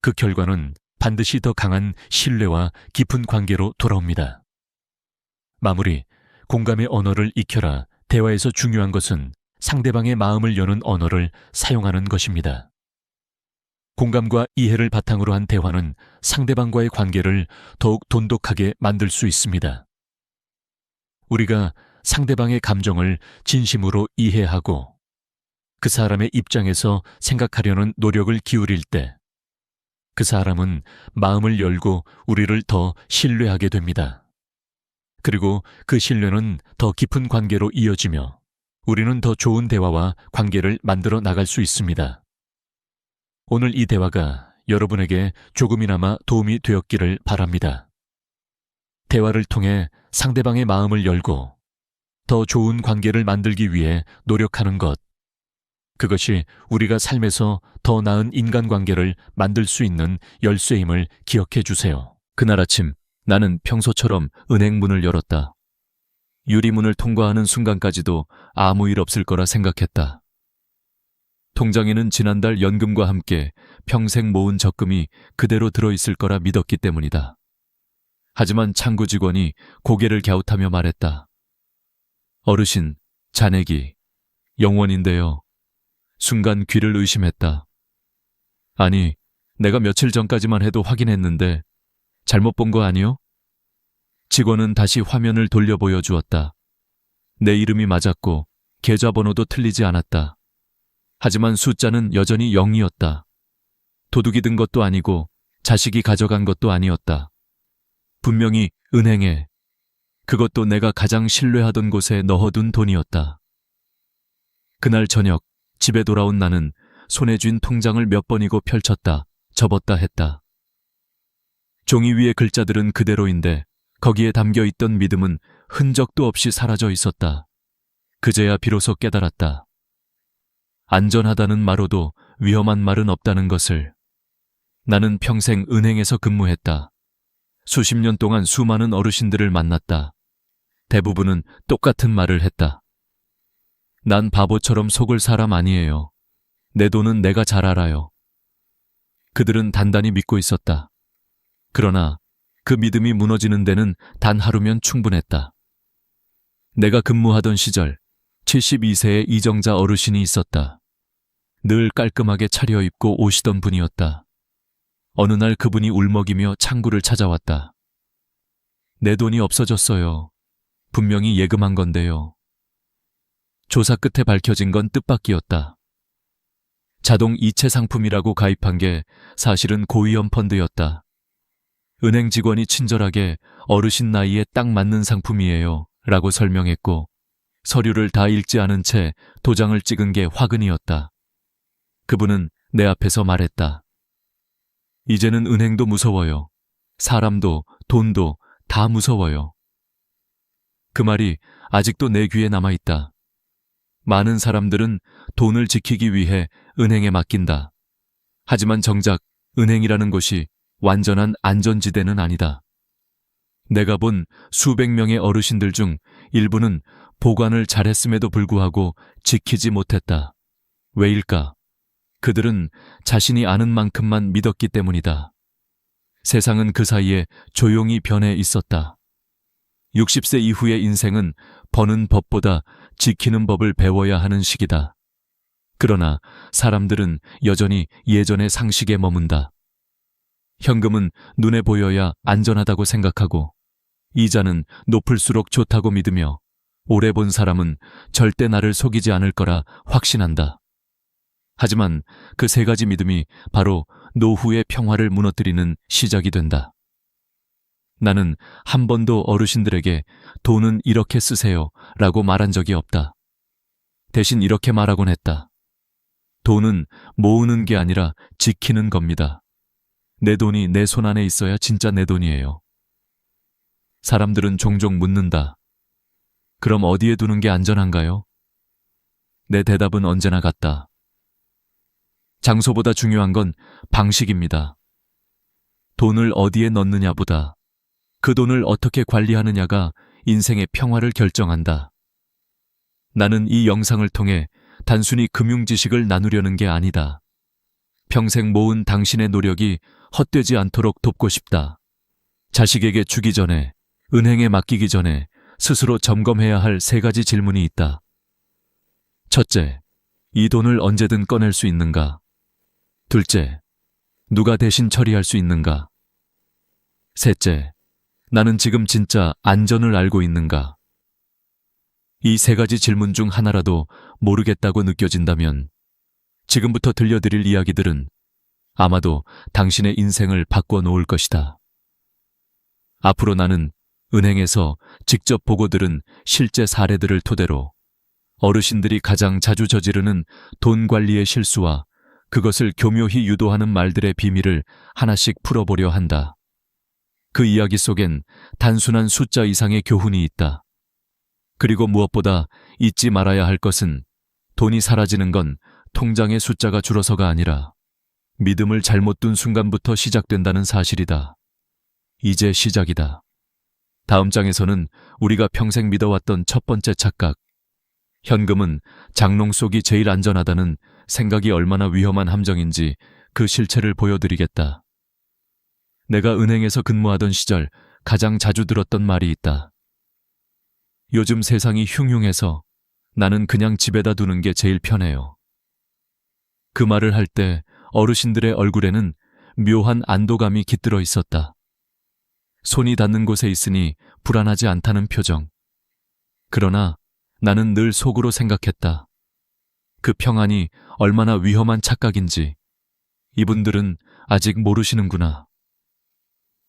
그 결과는 반드시 더 강한 신뢰와 깊은 관계로 돌아옵니다. 마무리, 공감의 언어를 익혀라. 대화에서 중요한 것은 상대방의 마음을 여는 언어를 사용하는 것입니다. 공감과 이해를 바탕으로 한 대화는 상대방과의 관계를 더욱 돈독하게 만들 수 있습니다. 우리가 상대방의 감정을 진심으로 이해하고 그 사람의 입장에서 생각하려는 노력을 기울일 때 그 사람은 마음을 열고 우리를 더 신뢰하게 됩니다. 그리고 그 신뢰는 더 깊은 관계로 이어지며 우리는 더 좋은 대화와 관계를 만들어 나갈 수 있습니다. 오늘 이 대화가 여러분에게 조금이나마 도움이 되었기를 바랍니다. 대화를 통해 상대방의 마음을 열고 더 좋은 관계를 만들기 위해 노력하는 것, 그것이 우리가 삶에서 더 나은 인간관계를 만들 수 있는 열쇠임을 기억해 주세요. 그날 아침 나는 평소처럼 은행 문을 열었다. 유리문을 통과하는 순간까지도 아무 일 없을 거라 생각했다. 통장에는 지난달 연금과 함께 평생 모은 적금이 그대로 들어있을 거라 믿었기 때문이다. 하지만 창구 직원이 고개를 갸웃하며 말했다. 어르신, 잔액이 영원인데요. 순간 귀를 의심했다. 아니, 내가 며칠 전까지만 해도 확인했는데 잘못 본 거 아니요? 직원은 다시 화면을 돌려 보여주었다. 내 이름이 맞았고 계좌번호도 틀리지 않았다. 하지만 숫자는 여전히 0이었다. 도둑이 든 것도 아니고 자식이 가져간 것도 아니었다. 분명히 은행에, 그것도 내가 가장 신뢰하던 곳에 넣어둔 돈이었다. 그날 저녁 집에 돌아온 나는 손에 쥔 통장을 몇 번이고 펼쳤다, 접었다 했다. 종이 위의 글자들은 그대로인데 거기에 담겨있던 믿음은 흔적도 없이 사라져 있었다. 그제야 비로소 깨달았다. 안전하다는 말로도 위험한 말은 없다는 것을. 나는 평생 은행에서 근무했다. 수십 년 동안 수많은 어르신들을 만났다. 대부분은 똑같은 말을 했다. 난 바보처럼 속을 사람 아니에요. 내 돈은 내가 잘 알아요. 그들은 단단히 믿고 있었다. 그러나 그 믿음이 무너지는 데는 단 하루면 충분했다. 내가 근무하던 시절 72세의 이정자 어르신이 있었다. 늘 깔끔하게 차려입고 오시던 분이었다. 어느 날 그분이 울먹이며 창구를 찾아왔다. 내 돈이 없어졌어요. 분명히 예금한 건데요. 조사 끝에 밝혀진 건 뜻밖이었다. 자동 이체 상품이라고 가입한 게 사실은 고위험 펀드였다. 은행 직원이 친절하게 어르신 나이에 딱 맞는 상품이에요 라고 설명했고 서류를 다 읽지 않은 채 도장을 찍은 게 화근이었다. 그분은 내 앞에서 말했다. 이제는 은행도 무서워요. 사람도 돈도 다 무서워요. 그 말이 아직도 내 귀에 남아있다. 많은 사람들은 돈을 지키기 위해 은행에 맡긴다. 하지만 정작 은행이라는 곳이 완전한 안전지대는 아니다. 내가 본 수백 명의 어르신들 중 일부는 보관을 잘했음에도 불구하고 지키지 못했다. 왜일까? 그들은 자신이 아는 만큼만 믿었기 때문이다. 세상은 그 사이에 조용히 변해 있었다. 60세 이후의 인생은 버는 법보다 지키는 법을 배워야 하는 시기다. 그러나 사람들은 여전히 예전의 상식에 머문다. 현금은 눈에 보여야 안전하다고 생각하고 이자는 높을수록 좋다고 믿으며 오래 본 사람은 절대 나를 속이지 않을 거라 확신한다. 하지만 그 세 가지 믿음이 바로 노후의 평화를 무너뜨리는 시작이 된다. 나는 한 번도 어르신들에게 돈은 이렇게 쓰세요 라고 말한 적이 없다. 대신 이렇게 말하곤 했다. 돈은 모으는 게 아니라 지키는 겁니다. 내 돈이 내 손 안에 있어야 진짜 내 돈이에요. 사람들은 종종 묻는다. 그럼 어디에 두는 게 안전한가요? 내 대답은 언제나 같다. 장소보다 중요한 건 방식입니다. 돈을 어디에 넣느냐보다 그 돈을 어떻게 관리하느냐가 인생의 평화를 결정한다. 나는 이 영상을 통해 단순히 금융 지식을 나누려는 게 아니다. 평생 모은 당신의 노력이 헛되지 않도록 돕고 싶다. 자식에게 주기 전에, 은행에 맡기기 전에 스스로 점검해야 할 3가지 질문이 있다. 첫째, 이 돈을 언제든 꺼낼 수 있는가? 둘째, 누가 대신 처리할 수 있는가? 셋째, 나는 지금 진짜 안전을 알고 있는가? 이 3가지 질문 중 하나라도 모르겠다고 느껴진다면 지금부터 들려드릴 이야기들은 아마도 당신의 인생을 바꿔놓을 것이다. 앞으로 나는 은행에서 직접 보고 들은 실제 사례들을 토대로 어르신들이 가장 자주 저지르는 돈 관리의 실수와 그것을 교묘히 유도하는 말들의 비밀을 하나씩 풀어보려 한다. 그 이야기 속엔 단순한 숫자 이상의 교훈이 있다. 그리고 무엇보다 잊지 말아야 할 것은 돈이 사라지는 건 통장의 숫자가 줄어서가 아니라 믿음을 잘못 둔 순간부터 시작된다는 사실이다. 이제 시작이다. 다음 장에서는 우리가 평생 믿어왔던 첫 번째 착각, 현금은 장롱 속이 제일 안전하다는 생각이 얼마나 위험한 함정인지 그 실체를 보여드리겠다. 내가 은행에서 근무하던 시절 가장 자주 들었던 말이 있다. 요즘 세상이 흉흉해서 나는 그냥 집에다 두는 게 제일 편해요. 그 말을 할 때 어르신들의 얼굴에는 묘한 안도감이 깃들어 있었다. 손이 닿는 곳에 있으니 불안하지 않다는 표정. 그러나 나는 늘 속으로 생각했다. 그 평안이 얼마나 위험한 착각인지 이분들은 아직 모르시는구나.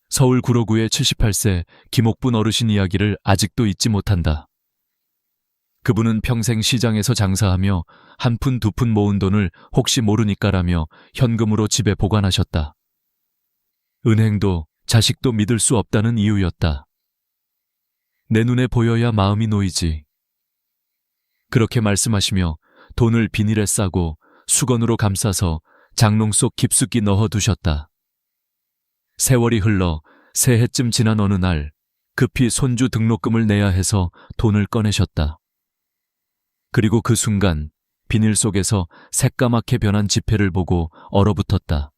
서울 구로구의 78세 김옥분 어르신 이야기를 아직도 잊지 못한다. 그분은 평생 시장에서 장사하며 한 푼 두 푼 모은 돈을 혹시 모르니까라며 현금으로 집에 보관하셨다. 은행도 자식도 믿을 수 없다는 이유였다. 내 눈에 보여야 마음이 놓이지. 그렇게 말씀하시며 돈을 비닐에 싸고 수건으로 감싸서 장롱 속 깊숙이 넣어두셨다. 세월이 흘러 새해쯤 지난 어느 날 급히 손주 등록금을 내야 해서 돈을 꺼내셨다. 그리고 그 순간 비닐 속에서 새까맣게 변한 지폐를 보고 얼어붙었다.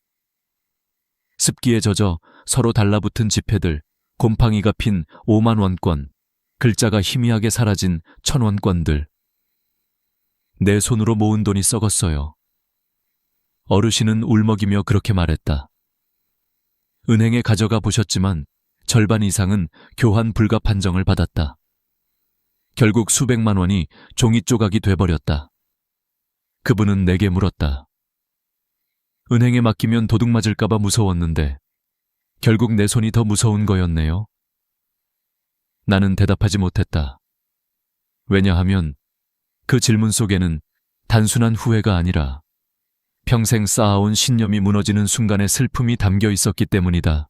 습기에 젖어 서로 달라붙은 지폐들, 곰팡이가 핀 5만 원권, 글자가 희미하게 사라진 1,000원권들. 내 손으로 모은 돈이 썩었어요. 어르신은 울먹이며 그렇게 말했다. 은행에 가져가 보셨지만 절반 이상은 교환 불가 판정을 받았다. 결국 수백만 원이 종이 조각이 돼버렸다. 그분은 내게 물었다. 은행에 맡기면 도둑 맞을까봐 무서웠는데 결국 내 손이 더 무서운 거였네요. 나는 대답하지 못했다. 왜냐하면 그 질문 속에는 단순한 후회가 아니라 평생 쌓아온 신념이 무너지는 순간의 슬픔이 담겨 있었기 때문이다.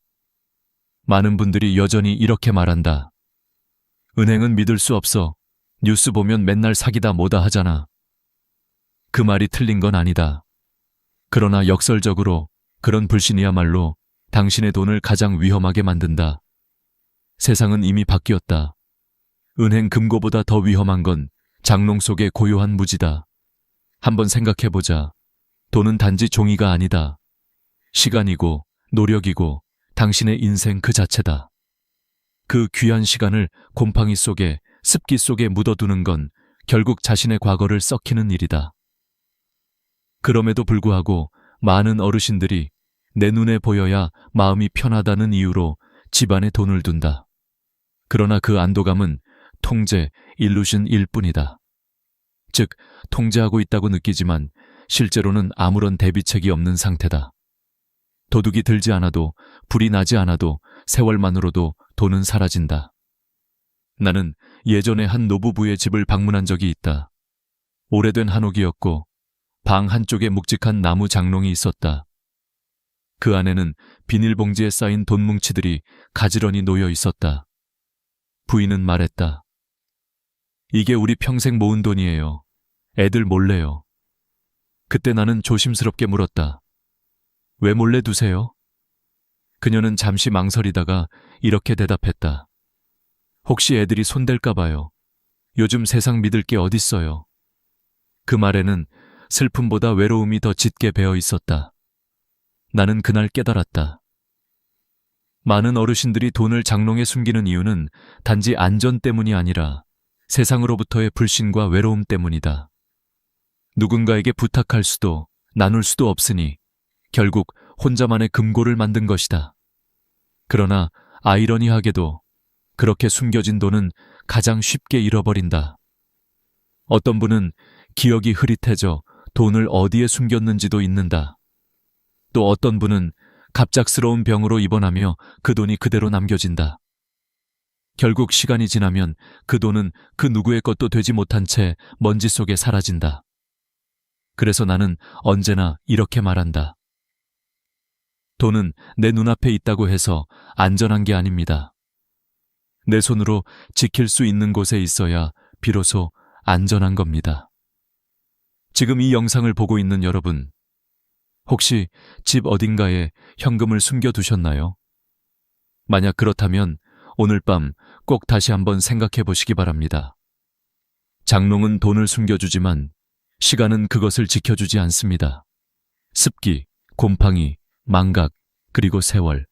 많은 분들이 여전히 이렇게 말한다. 은행은 믿을 수 없어. 뉴스 보면 맨날 사기다 뭐다 하잖아. 그 말이 틀린 건 아니다. 그러나 역설적으로 그런 불신이야말로 당신의 돈을 가장 위험하게 만든다. 세상은 이미 바뀌었다. 은행 금고보다 더 위험한 건 장롱 속의 고요한 무지다. 한번 생각해보자. 돈은 단지 종이가 아니다. 시간이고 노력이고 당신의 인생 그 자체다. 그 귀한 시간을 곰팡이 속에 습기 속에 묻어두는 건 결국 자신의 과거를 썩히는 일이다. 그럼에도 불구하고 많은 어르신들이 내 눈에 보여야 마음이 편하다는 이유로 집안에 돈을 둔다. 그러나 그 안도감은 통제, 일루션일 뿐이다. 즉, 통제하고 있다고 느끼지만 실제로는 아무런 대비책이 없는 상태다. 도둑이 들지 않아도, 불이 나지 않아도 세월만으로도 돈은 사라진다. 나는 예전에 한 노부부의 집을 방문한 적이 있다. 오래된 한옥이었고 방 한쪽에 묵직한 나무 장롱이 있었다. 그 안에는 비닐봉지에 쌓인 돈 뭉치들이 가지런히 놓여 있었다. 부인은 말했다. 이게 우리 평생 모은 돈이에요. 애들 몰래요. 그때 나는 조심스럽게 물었다. 왜 몰래 두세요? 그녀는 잠시 망설이다가 이렇게 대답했다. 혹시 애들이 손댈까 봐요. 요즘 세상 믿을 게 어딨어요. 그 말에는 슬픔보다 외로움이 더 짙게 배어 있었다. 나는 그날 깨달았다. 많은 어르신들이 돈을 장롱에 숨기는 이유는 단지 안전 때문이 아니라 세상으로부터의 불신과 외로움 때문이다. 누군가에게 부탁할 수도 나눌 수도 없으니 결국 혼자만의 금고를 만든 것이다. 그러나 아이러니하게도 그렇게 숨겨진 돈은 가장 쉽게 잃어버린다. 어떤 분은 기억이 흐릿해져 돈을 어디에 숨겼는지도 잊는다. 또 어떤 분은 갑작스러운 병으로 입원하며 그 돈이 그대로 남겨진다. 결국 시간이 지나면 그 돈은 그 누구의 것도 되지 못한 채 먼지 속에 사라진다. 그래서 나는 언제나 이렇게 말한다. 돈은 내 눈앞에 있다고 해서 안전한 게 아닙니다. 내 손으로 지킬 수 있는 곳에 있어야 비로소 안전한 겁니다. 지금 이 영상을 보고 있는 여러분, 혹시 집 어딘가에 현금을 숨겨두셨나요? 만약 그렇다면 오늘 밤 꼭 다시 한번 생각해 보시기 바랍니다. 장롱은 돈을 숨겨주지만 시간은 그것을 지켜주지 않습니다. 습기, 곰팡이, 망각, 그리고 세월.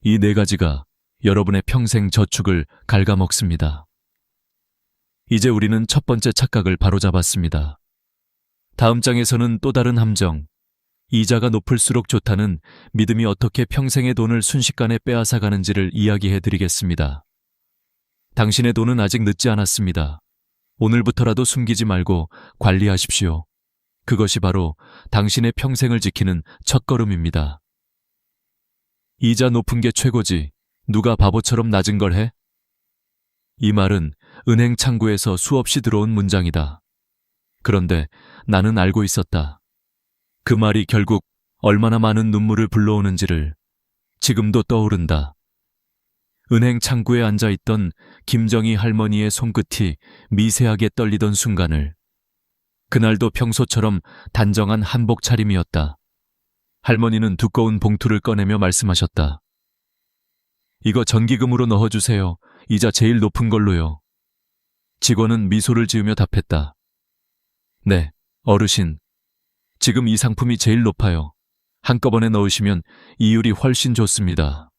이 네 가지가 여러분의 평생 저축을 갉아먹습니다. 이제 우리는 첫 번째 착각을 바로잡았습니다. 다음 장에서는 또 다른 함정, 이자가 높을수록 좋다는 믿음이 어떻게 평생의 돈을 순식간에 빼앗아 가는지를 이야기해 드리겠습니다. 당신의 돈은 아직 늦지 않았습니다. 오늘부터라도 숨기지 말고 관리하십시오. 그것이 바로 당신의 평생을 지키는 첫걸음입니다. 이자 높은 게 최고지. 누가 바보처럼 낮은 걸 해? 이 말은 은행 창구에서 수없이 들어온 문장이다. 그런데 나는 알고 있었다. 그 말이 결국 얼마나 많은 눈물을 불러오는지를 지금도 떠오른다. 은행 창구에 앉아있던 김정희 할머니의 손끝이 미세하게 떨리던 순간을. 그날도 평소처럼 단정한 한복 차림이었다. 할머니는 두꺼운 봉투를 꺼내며 말씀하셨다. 이거 전기금으로 넣어주세요. 이자 제일 높은 걸로요. 직원은 미소를 지으며 답했다. 네, 어르신. 지금 이 상품이 제일 높아요. 한꺼번에 넣으시면 이율이 훨씬 좋습니다.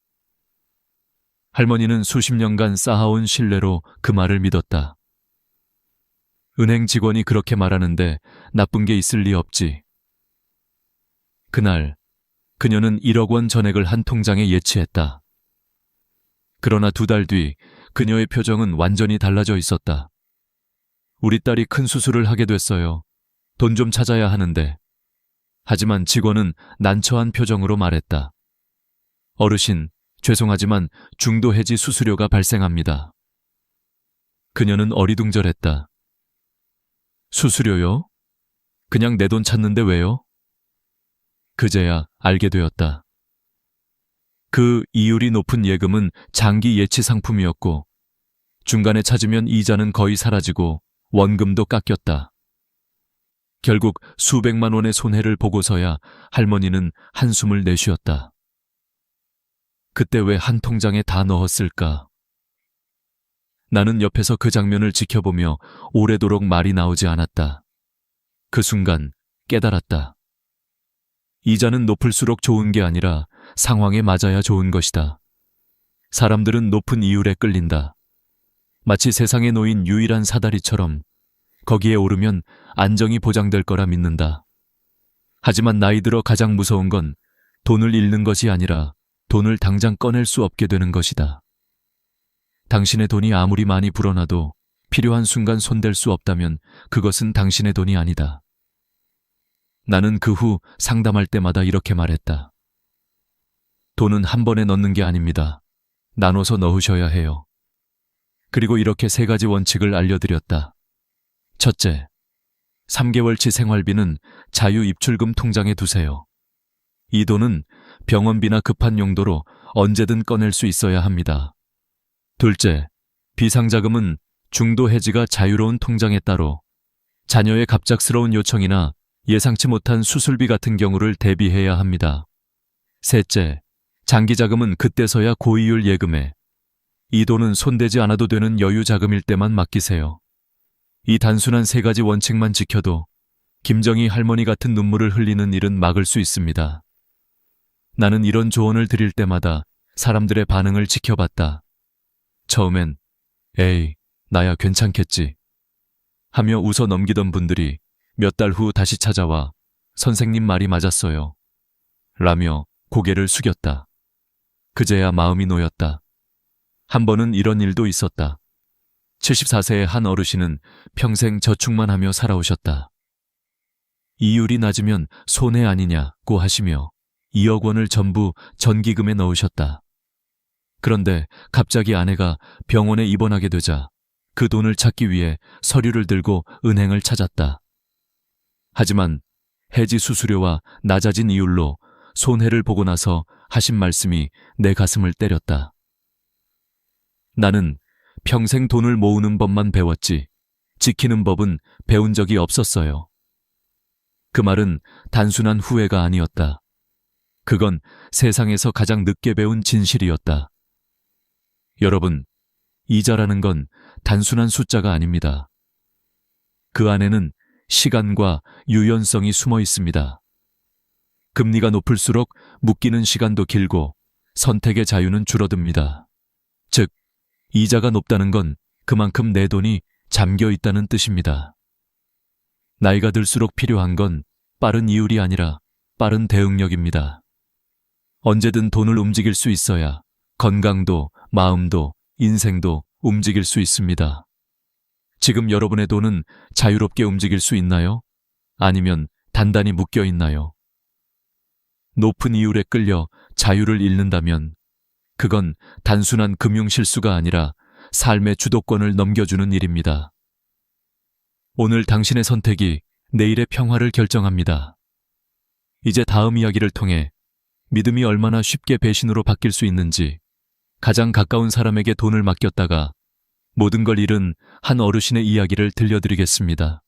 할머니는 수십 년간 쌓아온 신뢰로 그 말을 믿었다. 은행 직원이 그렇게 말하는데 나쁜 게 있을 리 없지. 그날 그녀는 1억 원 전액을 한 통장에 예치했다. 그러나 2달 뒤 그녀의 표정은 완전히 달라져 있었다. 우리 딸이 큰 수술을 하게 됐어요. 돈 좀 찾아야 하는데. 하지만 직원은 난처한 표정으로 말했다. 어르신, 죄송하지만 중도 해지 수수료가 발생합니다. 그녀는 어리둥절했다. 수수료요? 그냥 내 돈 찾는데 왜요? 그제야 알게 되었다. 그 이율이 높은 예금은 장기 예치 상품이었고 중간에 찾으면 이자는 거의 사라지고 원금도 깎였다. 결국 수백만 원의 손해를 보고서야 할머니는 한숨을 내쉬었다. 그때 왜 한 통장에 다 넣었을까? 나는 옆에서 그 장면을 지켜보며 오래도록 말이 나오지 않았다. 그 순간 깨달았다. 이자는 높을수록 좋은 게 아니라 상황에 맞아야 좋은 것이다. 사람들은 높은 이율에 끌린다. 마치 세상에 놓인 유일한 사다리처럼 거기에 오르면 안정이 보장될 거라 믿는다. 하지만 나이 들어 가장 무서운 건 돈을 잃는 것이 아니라 돈을 당장 꺼낼 수 없게 되는 것이다. 당신의 돈이 아무리 많이 불어나도 필요한 순간 손댈 수 없다면 그것은 당신의 돈이 아니다. 나는 그 후 상담할 때마다 이렇게 말했다. 돈은 한 번에 넣는 게 아닙니다. 나눠서 넣으셔야 해요. 그리고 이렇게 3가지 원칙을 알려드렸다. 첫째, 3개월치 생활비는 자유 입출금 통장에 두세요. 이 돈은 병원비나 급한 용도로 언제든 꺼낼 수 있어야 합니다. 둘째, 비상자금은 중도 해지가 자유로운 통장에 따로 자녀의 갑작스러운 요청이나 예상치 못한 수술비 같은 경우를 대비해야 합니다. 셋째, 장기자금은 그때서야 고이율 예금에 이 돈은 손대지 않아도 되는 여유 자금일 때만 맡기세요. 이 단순한 세 가지 원칙만 지켜도 김정희 할머니 같은 눈물을 흘리는 일은 막을 수 있습니다. 나는 이런 조언을 드릴 때마다 사람들의 반응을 지켜봤다. 처음엔 에이, 나야 괜찮겠지 하며 웃어 넘기던 분들이 몇 달 후 다시 찾아와 선생님 말이 맞았어요 라며 고개를 숙였다. 그제야 마음이 놓였다. 한 번은 이런 일도 있었다. 74세의 한 어르신은 평생 저축만 하며 살아오셨다. 이율이 낮으면 손해 아니냐고 하시며 2억 원을 전부 전기금에 넣으셨다. 그런데 갑자기 아내가 병원에 입원하게 되자 그 돈을 찾기 위해 서류를 들고 은행을 찾았다. 하지만 해지 수수료와 낮아진 이율로 손해를 보고 나서 하신 말씀이 내 가슴을 때렸다. 나는 평생 돈을 모으는 법만 배웠지 지키는 법은 배운 적이 없었어요. 그 말은 단순한 후회가 아니었다. 그건 세상에서 가장 늦게 배운 진실이었다. 여러분, 이자라는 건 단순한 숫자가 아닙니다. 그 안에는 시간과 유연성이 숨어 있습니다. 금리가 높을수록 묶이는 시간도 길고 선택의 자유는 줄어듭니다. 즉, 이자가 높다는 건 그만큼 내 돈이 잠겨 있다는 뜻입니다. 나이가 들수록 필요한 건 빠른 이율이 아니라 빠른 대응력입니다. 언제든 돈을 움직일 수 있어야 건강도, 마음도, 인생도 움직일 수 있습니다. 지금 여러분의 돈은 자유롭게 움직일 수 있나요? 아니면 단단히 묶여 있나요? 높은 이율에 끌려 자유를 잃는다면 그건 단순한 금융 실수가 아니라 삶의 주도권을 넘겨주는 일입니다. 오늘 당신의 선택이 내일의 평화를 결정합니다. 이제 다음 이야기를 통해 믿음이 얼마나 쉽게 배신으로 바뀔 수 있는지, 가장 가까운 사람에게 돈을 맡겼다가 모든 걸 잃은 한 어르신의 이야기를 들려드리겠습니다.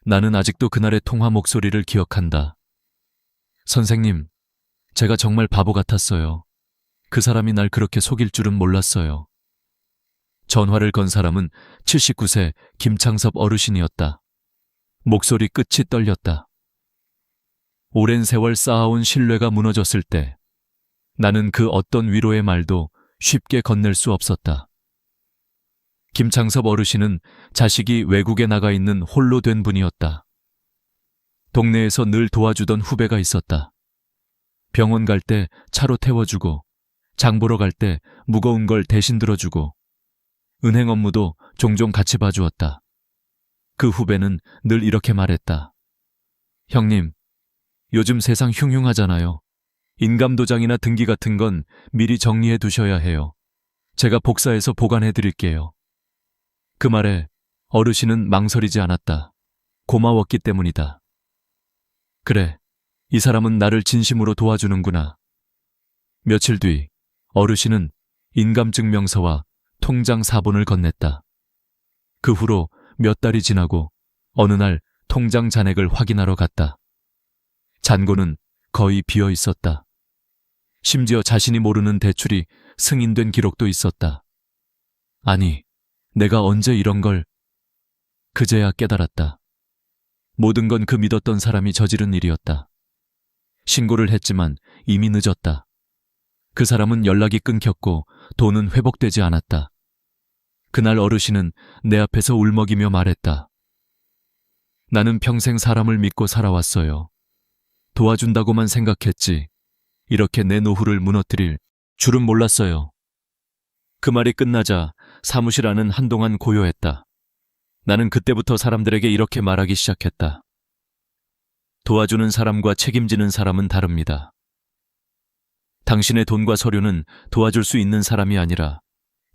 나는 아직도 그날의 통화 목소리를 기억한다. 선생님, 제가 정말 바보 같았어요. 그 사람이 날 그렇게 속일 줄은 몰랐어요. 전화를 건 사람은 79세 김창섭 어르신이었다. 목소리 끝이 떨렸다. 오랜 세월 쌓아온 신뢰가 무너졌을 때 나는 그 어떤 위로의 말도 쉽게 건넬 수 없었다. 김창섭 어르신은 자식이 외국에 나가 있는 홀로 된 분이었다. 동네에서 늘 도와주던 후배가 있었다. 병원 갈 때 차로 태워주고, 장 보러 갈 때 무거운 걸 대신 들어주고, 은행 업무도 종종 같이 봐주었다. 그 후배는 늘 이렇게 말했다. 형님, 요즘 세상 흉흉하잖아요. 인감도장이나 등기 같은 건 미리 정리해 두셔야 해요. 제가 복사해서 보관해 드릴게요. 그 말에 어르신은 망설이지 않았다. 고마웠기 때문이다. 그래, 이 사람은 나를 진심으로 도와주는구나. 며칠 뒤 어르신은 인감증명서와 통장 사본을 건넸다. 그 후로 몇 달이 지나고 어느 날 통장 잔액을 확인하러 갔다. 잔고는 거의 비어 있었다. 심지어 자신이 모르는 대출이 승인된 기록도 있었다. 아니, 내가 언제 이런 걸... 그제야 깨달았다. 모든 건 그 믿었던 사람이 저지른 일이었다. 신고를 했지만 이미 늦었다. 그 사람은 연락이 끊겼고 돈은 회복되지 않았다. 그날 어르신은 내 앞에서 울먹이며 말했다. 나는 평생 사람을 믿고 살아왔어요. 도와준다고만 생각했지. 이렇게 내 노후를 무너뜨릴 줄은 몰랐어요. 그 말이 끝나자 사무실 안은 한동안 고요했다. 나는 그때부터 사람들에게 이렇게 말하기 시작했다. 도와주는 사람과 책임지는 사람은 다릅니다. 당신의 돈과 서류는 도와줄 수 있는 사람이 아니라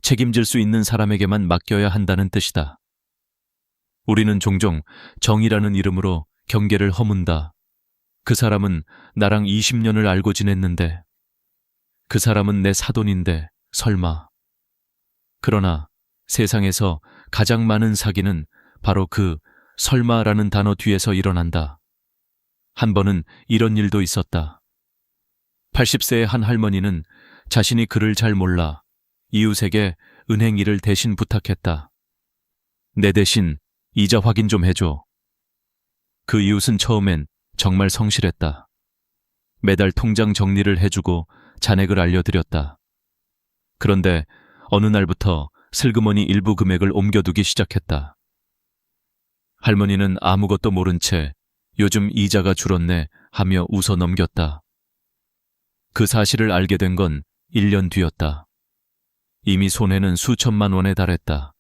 책임질 수 있는 사람에게만 맡겨야 한다는 뜻이다. 우리는 종종 정이라는 이름으로 경계를 허문다. 그 사람은 나랑 20년을 알고 지냈는데, 그 사람은 내 사돈인데 설마. 그러나 세상에서 가장 많은 사기는 바로 그 설마라는 단어 뒤에서 일어난다. 한 번은 이런 일도 있었다. 80세의 한 할머니는 자신이 글을 잘 몰라 이웃에게 은행 일을 대신 부탁했다. 내 대신 이자 확인 좀 해줘. 그 이웃은 처음엔 정말 성실했다. 매달 통장 정리를 해주고 잔액을 알려드렸다. 그런데 어느 날부터 슬그머니 일부 금액을 옮겨두기 시작했다. 할머니는 아무것도 모른 채 요즘 이자가 줄었네 하며 웃어 넘겼다. 그 사실을 알게 된 건 1년 뒤였다. 이미 손해는 수천만 원에 달했다.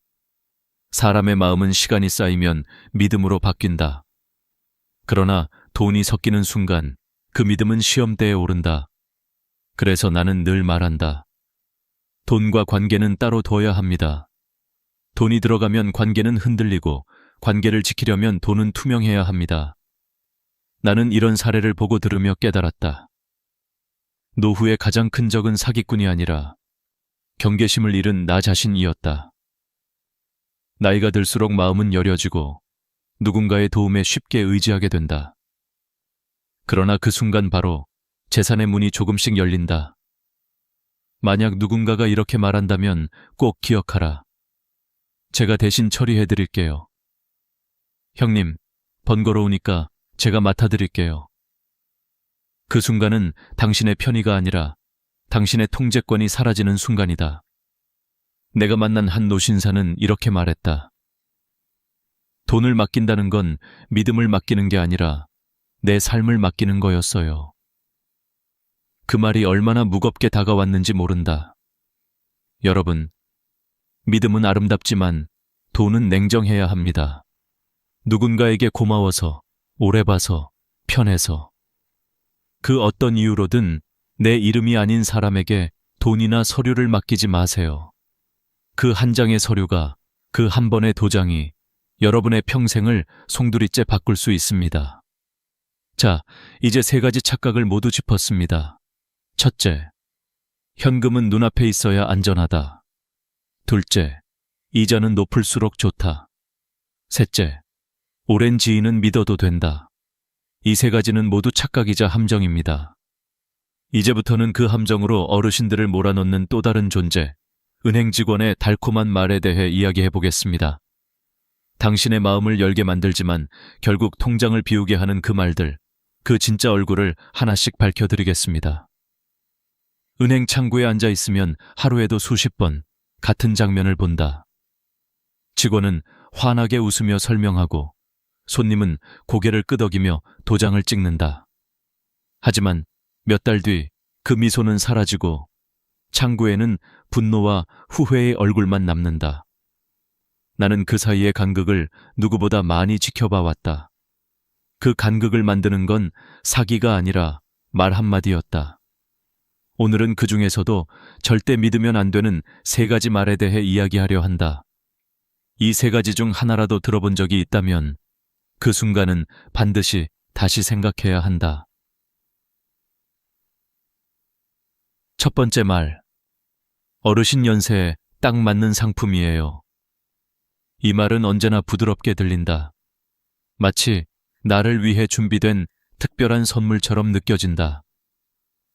사람의 마음은 시간이 쌓이면 믿음으로 바뀐다. 그러나 돈이 섞이는 순간 그 믿음은 시험대에 오른다. 그래서 나는 늘 말한다. 돈과 관계는 따로 둬야 합니다. 돈이 들어가면 관계는 흔들리고 관계를 지키려면 돈은 투명해야 합니다. 나는 이런 사례를 보고 들으며 깨달았다. 노후의 가장 큰 적은 사기꾼이 아니라 경계심을 잃은 나 자신이었다. 나이가 들수록 마음은 여려지고 누군가의 도움에 쉽게 의지하게 된다. 그러나 그 순간 바로 재산의 문이 조금씩 열린다. 만약 누군가가 이렇게 말한다면 꼭 기억하라. 제가 대신 처리해드릴게요. 형님, 번거로우니까 제가 맡아드릴게요. 그 순간은 당신의 편의가 아니라 당신의 통제권이 사라지는 순간이다. 내가 만난 한 노신사는 이렇게 말했다. 돈을 맡긴다는 건 믿음을 맡기는 게 아니라 내 삶을 맡기는 거였어요. 그 말이 얼마나 무겁게 다가왔는지 모른다. 여러분, 믿음은 아름답지만 돈은 냉정해야 합니다. 누군가에게 고마워서, 오래 봐서, 편해서. 그 어떤 이유로든 내 이름이 아닌 사람에게 돈이나 서류를 맡기지 마세요. 그 한 장의 서류가, 그 한 번의 도장이 여러분의 평생을 송두리째 바꿀 수 있습니다. 자, 이제 3가지 착각을 모두 짚었습니다. 첫째, 현금은 눈앞에 있어야 안전하다. 둘째, 이자는 높을수록 좋다. 셋째, 오랜 지인은 믿어도 된다. 이 3가지는 모두 착각이자 함정입니다. 이제부터는 그 함정으로 어르신들을 몰아넣는 또 다른 존재, 은행 직원의 달콤한 말에 대해 이야기해 보겠습니다. 당신의 마음을 열게 만들지만 결국 통장을 비우게 하는 그 말들, 그 진짜 얼굴을 하나씩 밝혀드리겠습니다. 은행 창구에 앉아 있으면 하루에도 수십 번 같은 장면을 본다. 직원은 환하게 웃으며 설명하고 손님은 고개를 끄덕이며 도장을 찍는다. 하지만 몇 달 뒤 그 미소는 사라지고 창구에는 분노와 후회의 얼굴만 남는다. 나는 그 사이의 간극을 누구보다 많이 지켜봐 왔다. 그 간극을 만드는 건 사기가 아니라 말 한마디였다. 오늘은 그 중에서도 절대 믿으면 안 되는 3가지 말에 대해 이야기하려 한다. 이 3가지 중 하나라도 들어본 적이 있다면 그 순간은 반드시 다시 생각해야 한다. 첫 번째 말, 어르신 연세에 딱 맞는 상품이에요. 이 말은 언제나 부드럽게 들린다. 마치 나를 위해 준비된 특별한 선물처럼 느껴진다.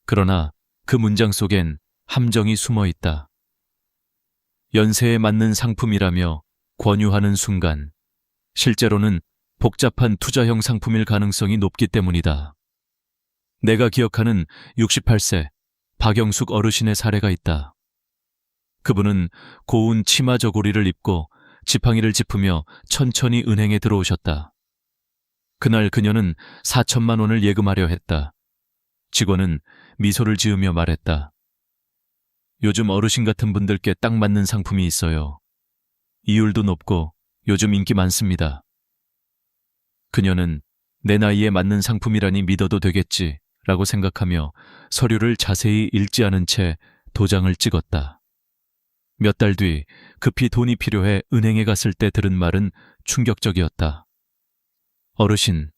그러나 그 문장 속엔 함정이 숨어 있다. 연세에 맞는 상품이라며 권유하는 순간, 실제로는 복잡한 투자형 상품일 가능성이 높기 때문이다. 내가 기억하는 68세 박영숙 어르신의 사례가 있다. 그분은 고운 치마 저고리를 입고 지팡이를 짚으며 천천히 은행에 들어오셨다. 그날 그녀는 4천만 원을 예금하려 했다. 직원은 미소를 지으며 말했다. 요즘 어르신 같은 분들께 딱 맞는 상품이 있어요. 이율도 높고 요즘 인기 많습니다. 그녀는 내 나이에 맞는 상품이라니 믿어도 되겠지 라고 생각하며 서류를 자세히 읽지 않은 채 도장을 찍었다. 몇 달 뒤 급히 돈이 필요해 은행에 갔을 때 들은 말은 충격적이었다. 어르신,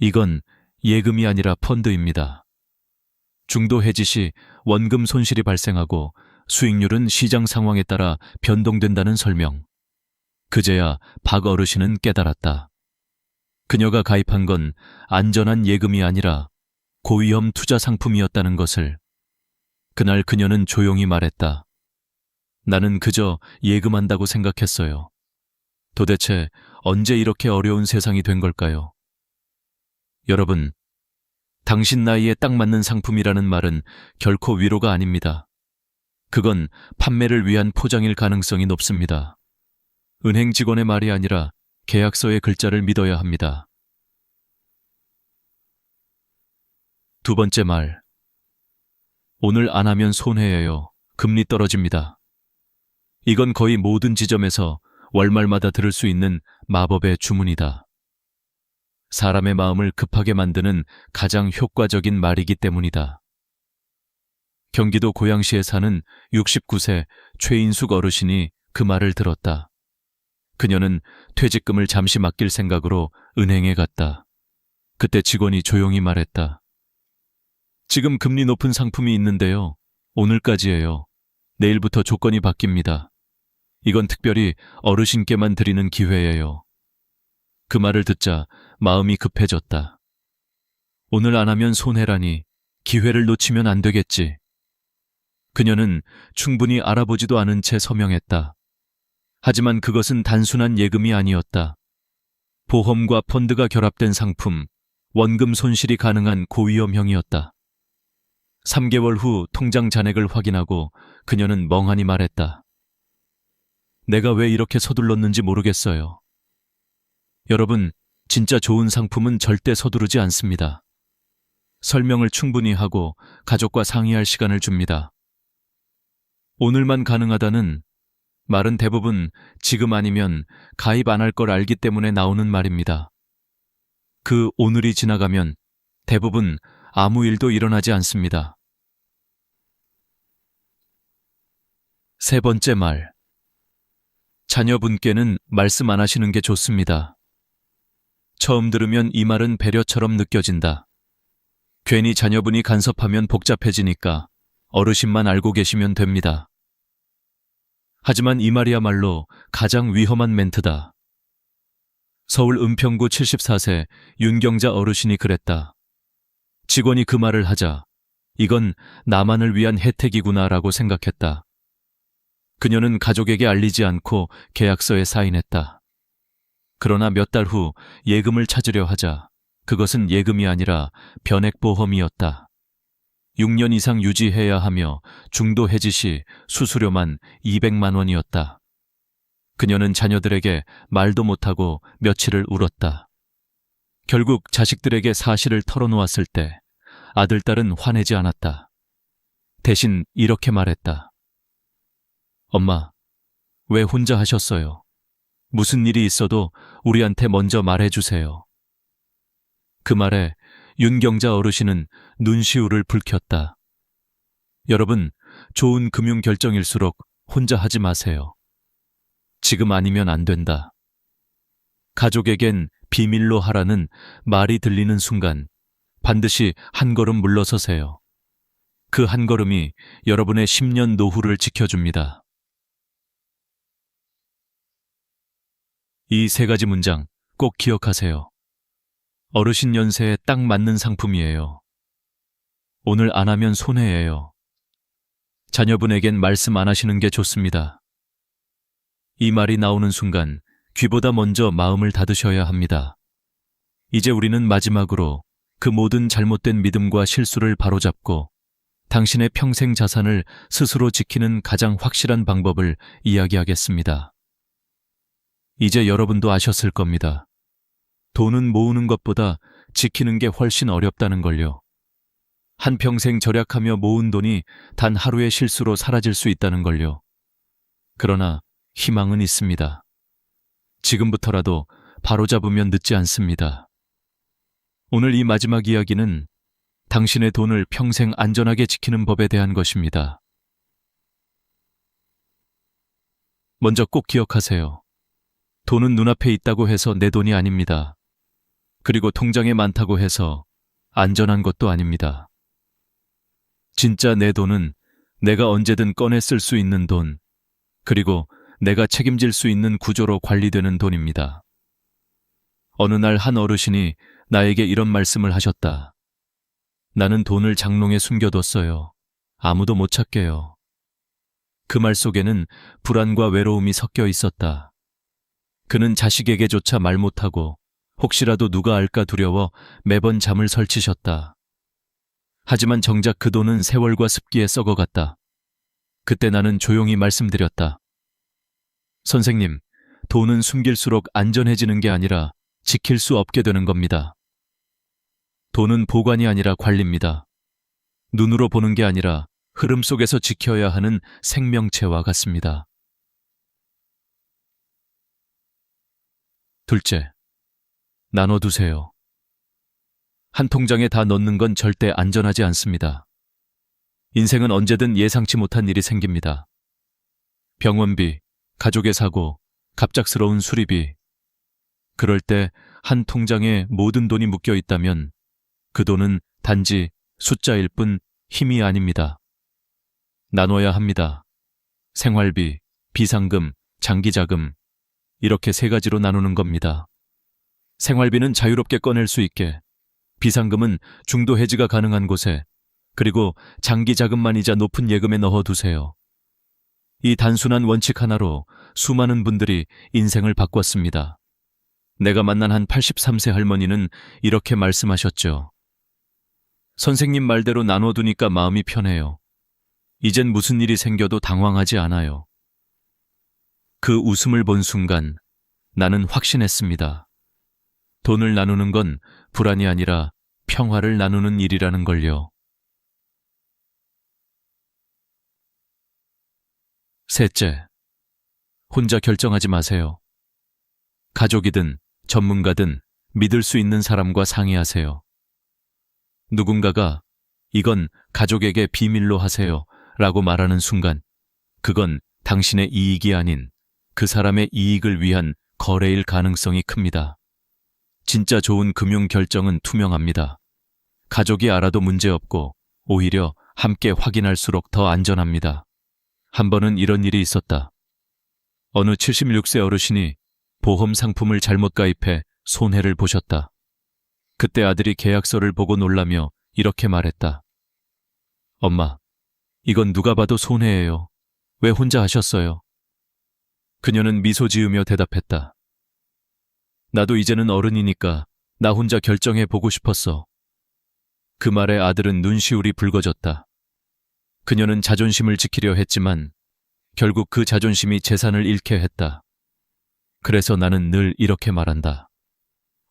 이건 예금이 아니라 펀드입니다. 중도 해지 시 원금 손실이 발생하고 수익률은 시장 상황에 따라 변동된다는 설명. 그제야 박 어르신은 깨달았다. 그녀가 가입한 건 안전한 예금이 아니라 고위험 투자 상품이었다는 것을. 그날 그녀는 조용히 말했다. 나는 그저 예금한다고 생각했어요. 도대체 언제 이렇게 어려운 세상이 된 걸까요? 여러분, 당신 나이에 딱 맞는 상품이라는 말은 결코 위로가 아닙니다. 그건 판매를 위한 포장일 가능성이 높습니다. 은행 직원의 말이 아니라 계약서의 글자를 믿어야 합니다. 두 번째 말. 오늘 안 하면 손해예요. 금리 떨어집니다. 이건 거의 모든 지점에서 월말마다 들을 수 있는 마법의 주문이다. 사람의 마음을 급하게 만드는 가장 효과적인 말이기 때문이다. 경기도 고양시에 사는 69세 최인숙 어르신이 그 말을 들었다. 그녀는 퇴직금을 잠시 맡길 생각으로 은행에 갔다. 그때 직원이 조용히 말했다. 지금 금리 높은 상품이 있는데요. 오늘까지예요. 내일부터 조건이 바뀝니다. 이건 특별히 어르신께만 드리는 기회예요. 그 말을 듣자 마음이 급해졌다. 오늘 안 하면 손해라니, 기회를 놓치면 안 되겠지. 그녀는 충분히 알아보지도 않은 채 서명했다. 하지만 그것은 단순한 예금이 아니었다. 보험과 펀드가 결합된 상품, 원금 손실이 가능한 고위험형이었다. 3개월 후 통장 잔액을 확인하고 그녀는 멍하니 말했다. 내가 왜 이렇게 서둘렀는지 모르겠어요. 여러분, 진짜 좋은 상품은 절대 서두르지 않습니다. 설명을 충분히 하고 가족과 상의할 시간을 줍니다. 오늘만 가능하다는 말은 대부분 지금 아니면 가입 안 할 걸 알기 때문에 나오는 말입니다. 그 오늘이 지나가면 대부분 아무 일도 일어나지 않습니다. 세 번째 말. 자녀분께는 말씀 안 하시는 게 좋습니다. 처음 들으면 이 말은 배려처럼 느껴진다. 괜히 자녀분이 간섭하면 복잡해지니까 어르신만 알고 계시면 됩니다. 하지만 이 말이야말로 가장 위험한 멘트다. 서울 은평구 74세 윤경자 어르신이 그랬다. 직원이 그 말을 하자 이건 나만을 위한 혜택이구나라고 생각했다. 그녀는 가족에게 알리지 않고 계약서에 사인했다. 그러나 몇 달 후 예금을 찾으려 하자 그것은 예금이 아니라 변액보험이었다. 6년 이상 유지해야 하며 중도 해지 시 수수료만 200만 원이었다. 그녀는 자녀들에게 말도 못하고 며칠을 울었다. 결국 자식들에게 사실을 털어놓았을 때 아들, 딸은 화내지 않았다. 대신 이렇게 말했다. 엄마, 왜 혼자 하셨어요? 무슨 일이 있어도 우리한테 먼저 말해주세요. 그 말에 윤경자 어르신은 눈시울을 붉혔다. 여러분, 좋은 금융 결정일수록 혼자 하지 마세요. 지금 아니면 안 된다. 가족에겐 비밀로 하라는 말이 들리는 순간 반드시 한 걸음 물러서세요. 그 한 걸음이 여러분의 10년 노후를 지켜줍니다. 이 세 가지 문장 꼭 기억하세요. 어르신 연세에 딱 맞는 상품이에요. 오늘 안 하면 손해예요. 자녀분에겐 말씀 안 하시는 게 좋습니다. 이 말이 나오는 순간 귀보다 먼저 마음을 닫으셔야 합니다. 이제 우리는 마지막으로 그 모든 잘못된 믿음과 실수를 바로잡고 당신의 평생 자산을 스스로 지키는 가장 확실한 방법을 이야기하겠습니다. 이제 여러분도 아셨을 겁니다. 돈은 모으는 것보다 지키는 게 훨씬 어렵다는 걸요. 한평생 절약하며 모은 돈이 단 하루의 실수로 사라질 수 있다는 걸요. 그러나 희망은 있습니다. 지금부터라도 바로잡으면 늦지 않습니다. 오늘 이 마지막 이야기는 당신의 돈을 평생 안전하게 지키는 법에 대한 것입니다. 먼저 꼭 기억하세요. 돈은 눈앞에 있다고 해서 내 돈이 아닙니다. 그리고 통장에 많다고 해서 안전한 것도 아닙니다. 진짜 내 돈은 내가 언제든 꺼내 쓸 수 있는 돈, 그리고 내가 책임질 수 있는 구조로 관리되는 돈입니다. 어느 날 한 어르신이 나에게 이런 말씀을 하셨다. 나는 돈을 장롱에 숨겨뒀어요. 아무도 못 찾게요. 그 말 속에는 불안과 외로움이 섞여 있었다. 그는 자식에게조차 말 못하고 혹시라도 누가 알까 두려워 매번 잠을 설치셨다. 하지만 정작 그 돈은 세월과 습기에 썩어갔다. 그때 나는 조용히 말씀드렸다. 선생님, 돈은 숨길수록 안전해지는 게 아니라 지킬 수 없게 되는 겁니다. 돈은 보관이 아니라 관리입니다. 눈으로 보는 게 아니라 흐름 속에서 지켜야 하는 생명체와 같습니다. 둘째, 나눠두세요. 한 통장에 다 넣는 건 절대 안전하지 않습니다. 인생은 언제든 예상치 못한 일이 생깁니다. 병원비, 가족의 사고, 갑작스러운 수리비. 그럴 때 한 통장에 모든 돈이 묶여 있다면 그 돈은 단지 숫자일 뿐 힘이 아닙니다. 나눠야 합니다. 생활비, 비상금, 장기자금, 이렇게 세 가지로 나누는 겁니다. 생활비는 자유롭게 꺼낼 수 있게, 비상금은 중도 해지가 가능한 곳에, 그리고 장기자금만 이자 높은 예금에 넣어두세요. 이 단순한 원칙 하나로 수많은 분들이 인생을 바꿨습니다. 내가 만난 한 83세 할머니는 이렇게 말씀하셨죠. 선생님 말대로 나눠두니까 마음이 편해요. 이젠 무슨 일이 생겨도 당황하지 않아요. 그 웃음을 본 순간 나는 확신했습니다. 돈을 나누는 건 불안이 아니라 평화를 나누는 일이라는 걸요. 셋째, 혼자 결정하지 마세요. 가족이든 전문가든 믿을 수 있는 사람과 상의하세요. 누군가가 이건 가족에게 비밀로 하세요 라고 말하는 순간 그건 당신의 이익이 아닌 그 사람의 이익을 위한 거래일 가능성이 큽니다. 진짜 좋은 금융 결정은 투명합니다. 가족이 알아도 문제없고 오히려 함께 확인할수록 더 안전합니다. 한 번은 이런 일이 있었다. 어느 76세 어르신이 보험 상품을 잘못 가입해 손해를 보셨다. 그때 아들이 계약서를 보고 놀라며 이렇게 말했다. 엄마, 이건 누가 봐도 손해예요. 왜 혼자 하셨어요? 그녀는 미소 지으며 대답했다. 나도 이제는 어른이니까 나 혼자 결정해 보고 싶었어. 그 말에 아들은 눈시울이 붉어졌다. 그녀는 자존심을 지키려 했지만 결국 그 자존심이 재산을 잃게 했다. 그래서 나는 늘 이렇게 말한다.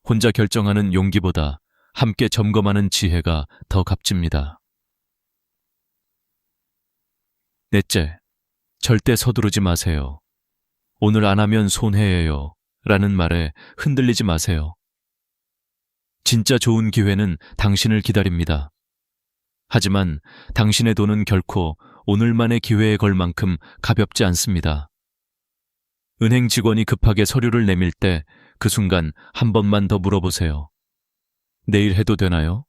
혼자 결정하는 용기보다 함께 점검하는 지혜가 더 값집니다. 넷째, 절대 서두르지 마세요. 오늘 안 하면 손해예요 라는 말에 흔들리지 마세요. 진짜 좋은 기회는 당신을 기다립니다. 하지만 당신의 돈은 결코 오늘만의 기회에 걸 만큼 가볍지 않습니다. 은행 직원이 급하게 서류를 내밀 때 그 순간 한 번만 더 물어보세요. 내일 해도 되나요?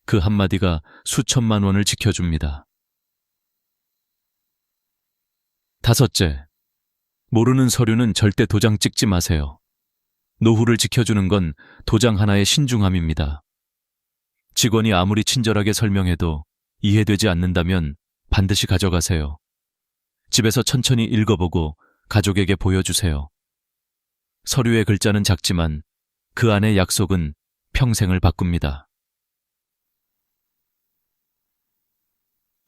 그 한마디가 수천만 원을 지켜줍니다. 다섯째, 모르는 서류는 절대 도장 찍지 마세요. 노후를 지켜주는 건 도장 하나의 신중함입니다. 직원이 아무리 친절하게 설명해도 이해되지 않는다면 반드시 가져가세요. 집에서 천천히 읽어보고 가족에게 보여주세요. 서류의 글자는 작지만 그 안의 약속은 평생을 바꿉니다.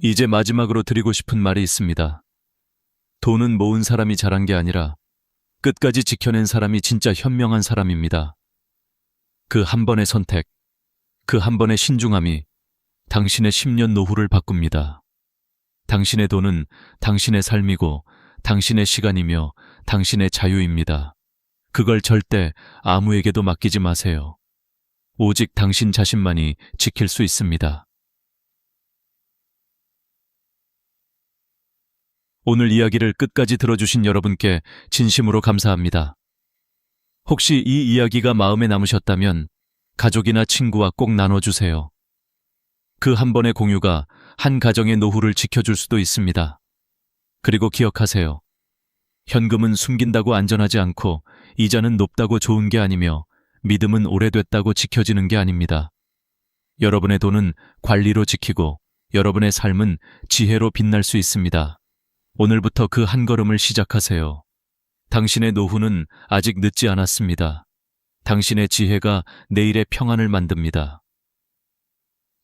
이제 마지막으로 드리고 싶은 말이 있습니다. 돈은 모은 사람이 잘한 게 아니라 끝까지 지켜낸 사람이 진짜 현명한 사람입니다. 그 한 번의 선택, 그 한 번의 신중함이 당신의 10년 노후를 바꿉니다. 당신의 돈은 당신의 삶이고 당신의 시간이며 당신의 자유입니다. 그걸 절대 아무에게도 맡기지 마세요. 오직 당신 자신만이 지킬 수 있습니다. 오늘 이야기를 끝까지 들어주신 여러분께 진심으로 감사합니다. 혹시 이 이야기가 마음에 남으셨다면 가족이나 친구와 꼭 나눠주세요. 그 한 번의 공유가 한 가정의 노후를 지켜줄 수도 있습니다. 그리고 기억하세요. 현금은 숨긴다고 안전하지 않고 이자는 높다고 좋은 게 아니며 믿음은 오래됐다고 지켜지는 게 아닙니다. 여러분의 돈은 관리로 지키고 여러분의 삶은 지혜로 빛날 수 있습니다. 오늘부터 그 한 걸음을 시작하세요. 당신의 노후는 아직 늦지 않았습니다. 당신의 지혜가 내일의 평안을 만듭니다.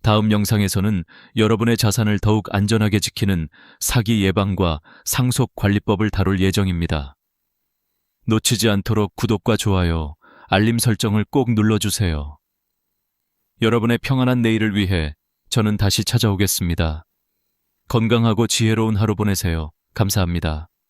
다음 영상에서는 여러분의 자산을 더욱 안전하게 지키는 사기 예방과 상속 관리법을 다룰 예정입니다. 놓치지 않도록 구독과 좋아요, 알림 설정을 꼭 눌러주세요. 여러분의 평안한 내일을 위해 저는 다시 찾아오겠습니다. 건강하고 지혜로운 하루 보내세요. 감사합니다.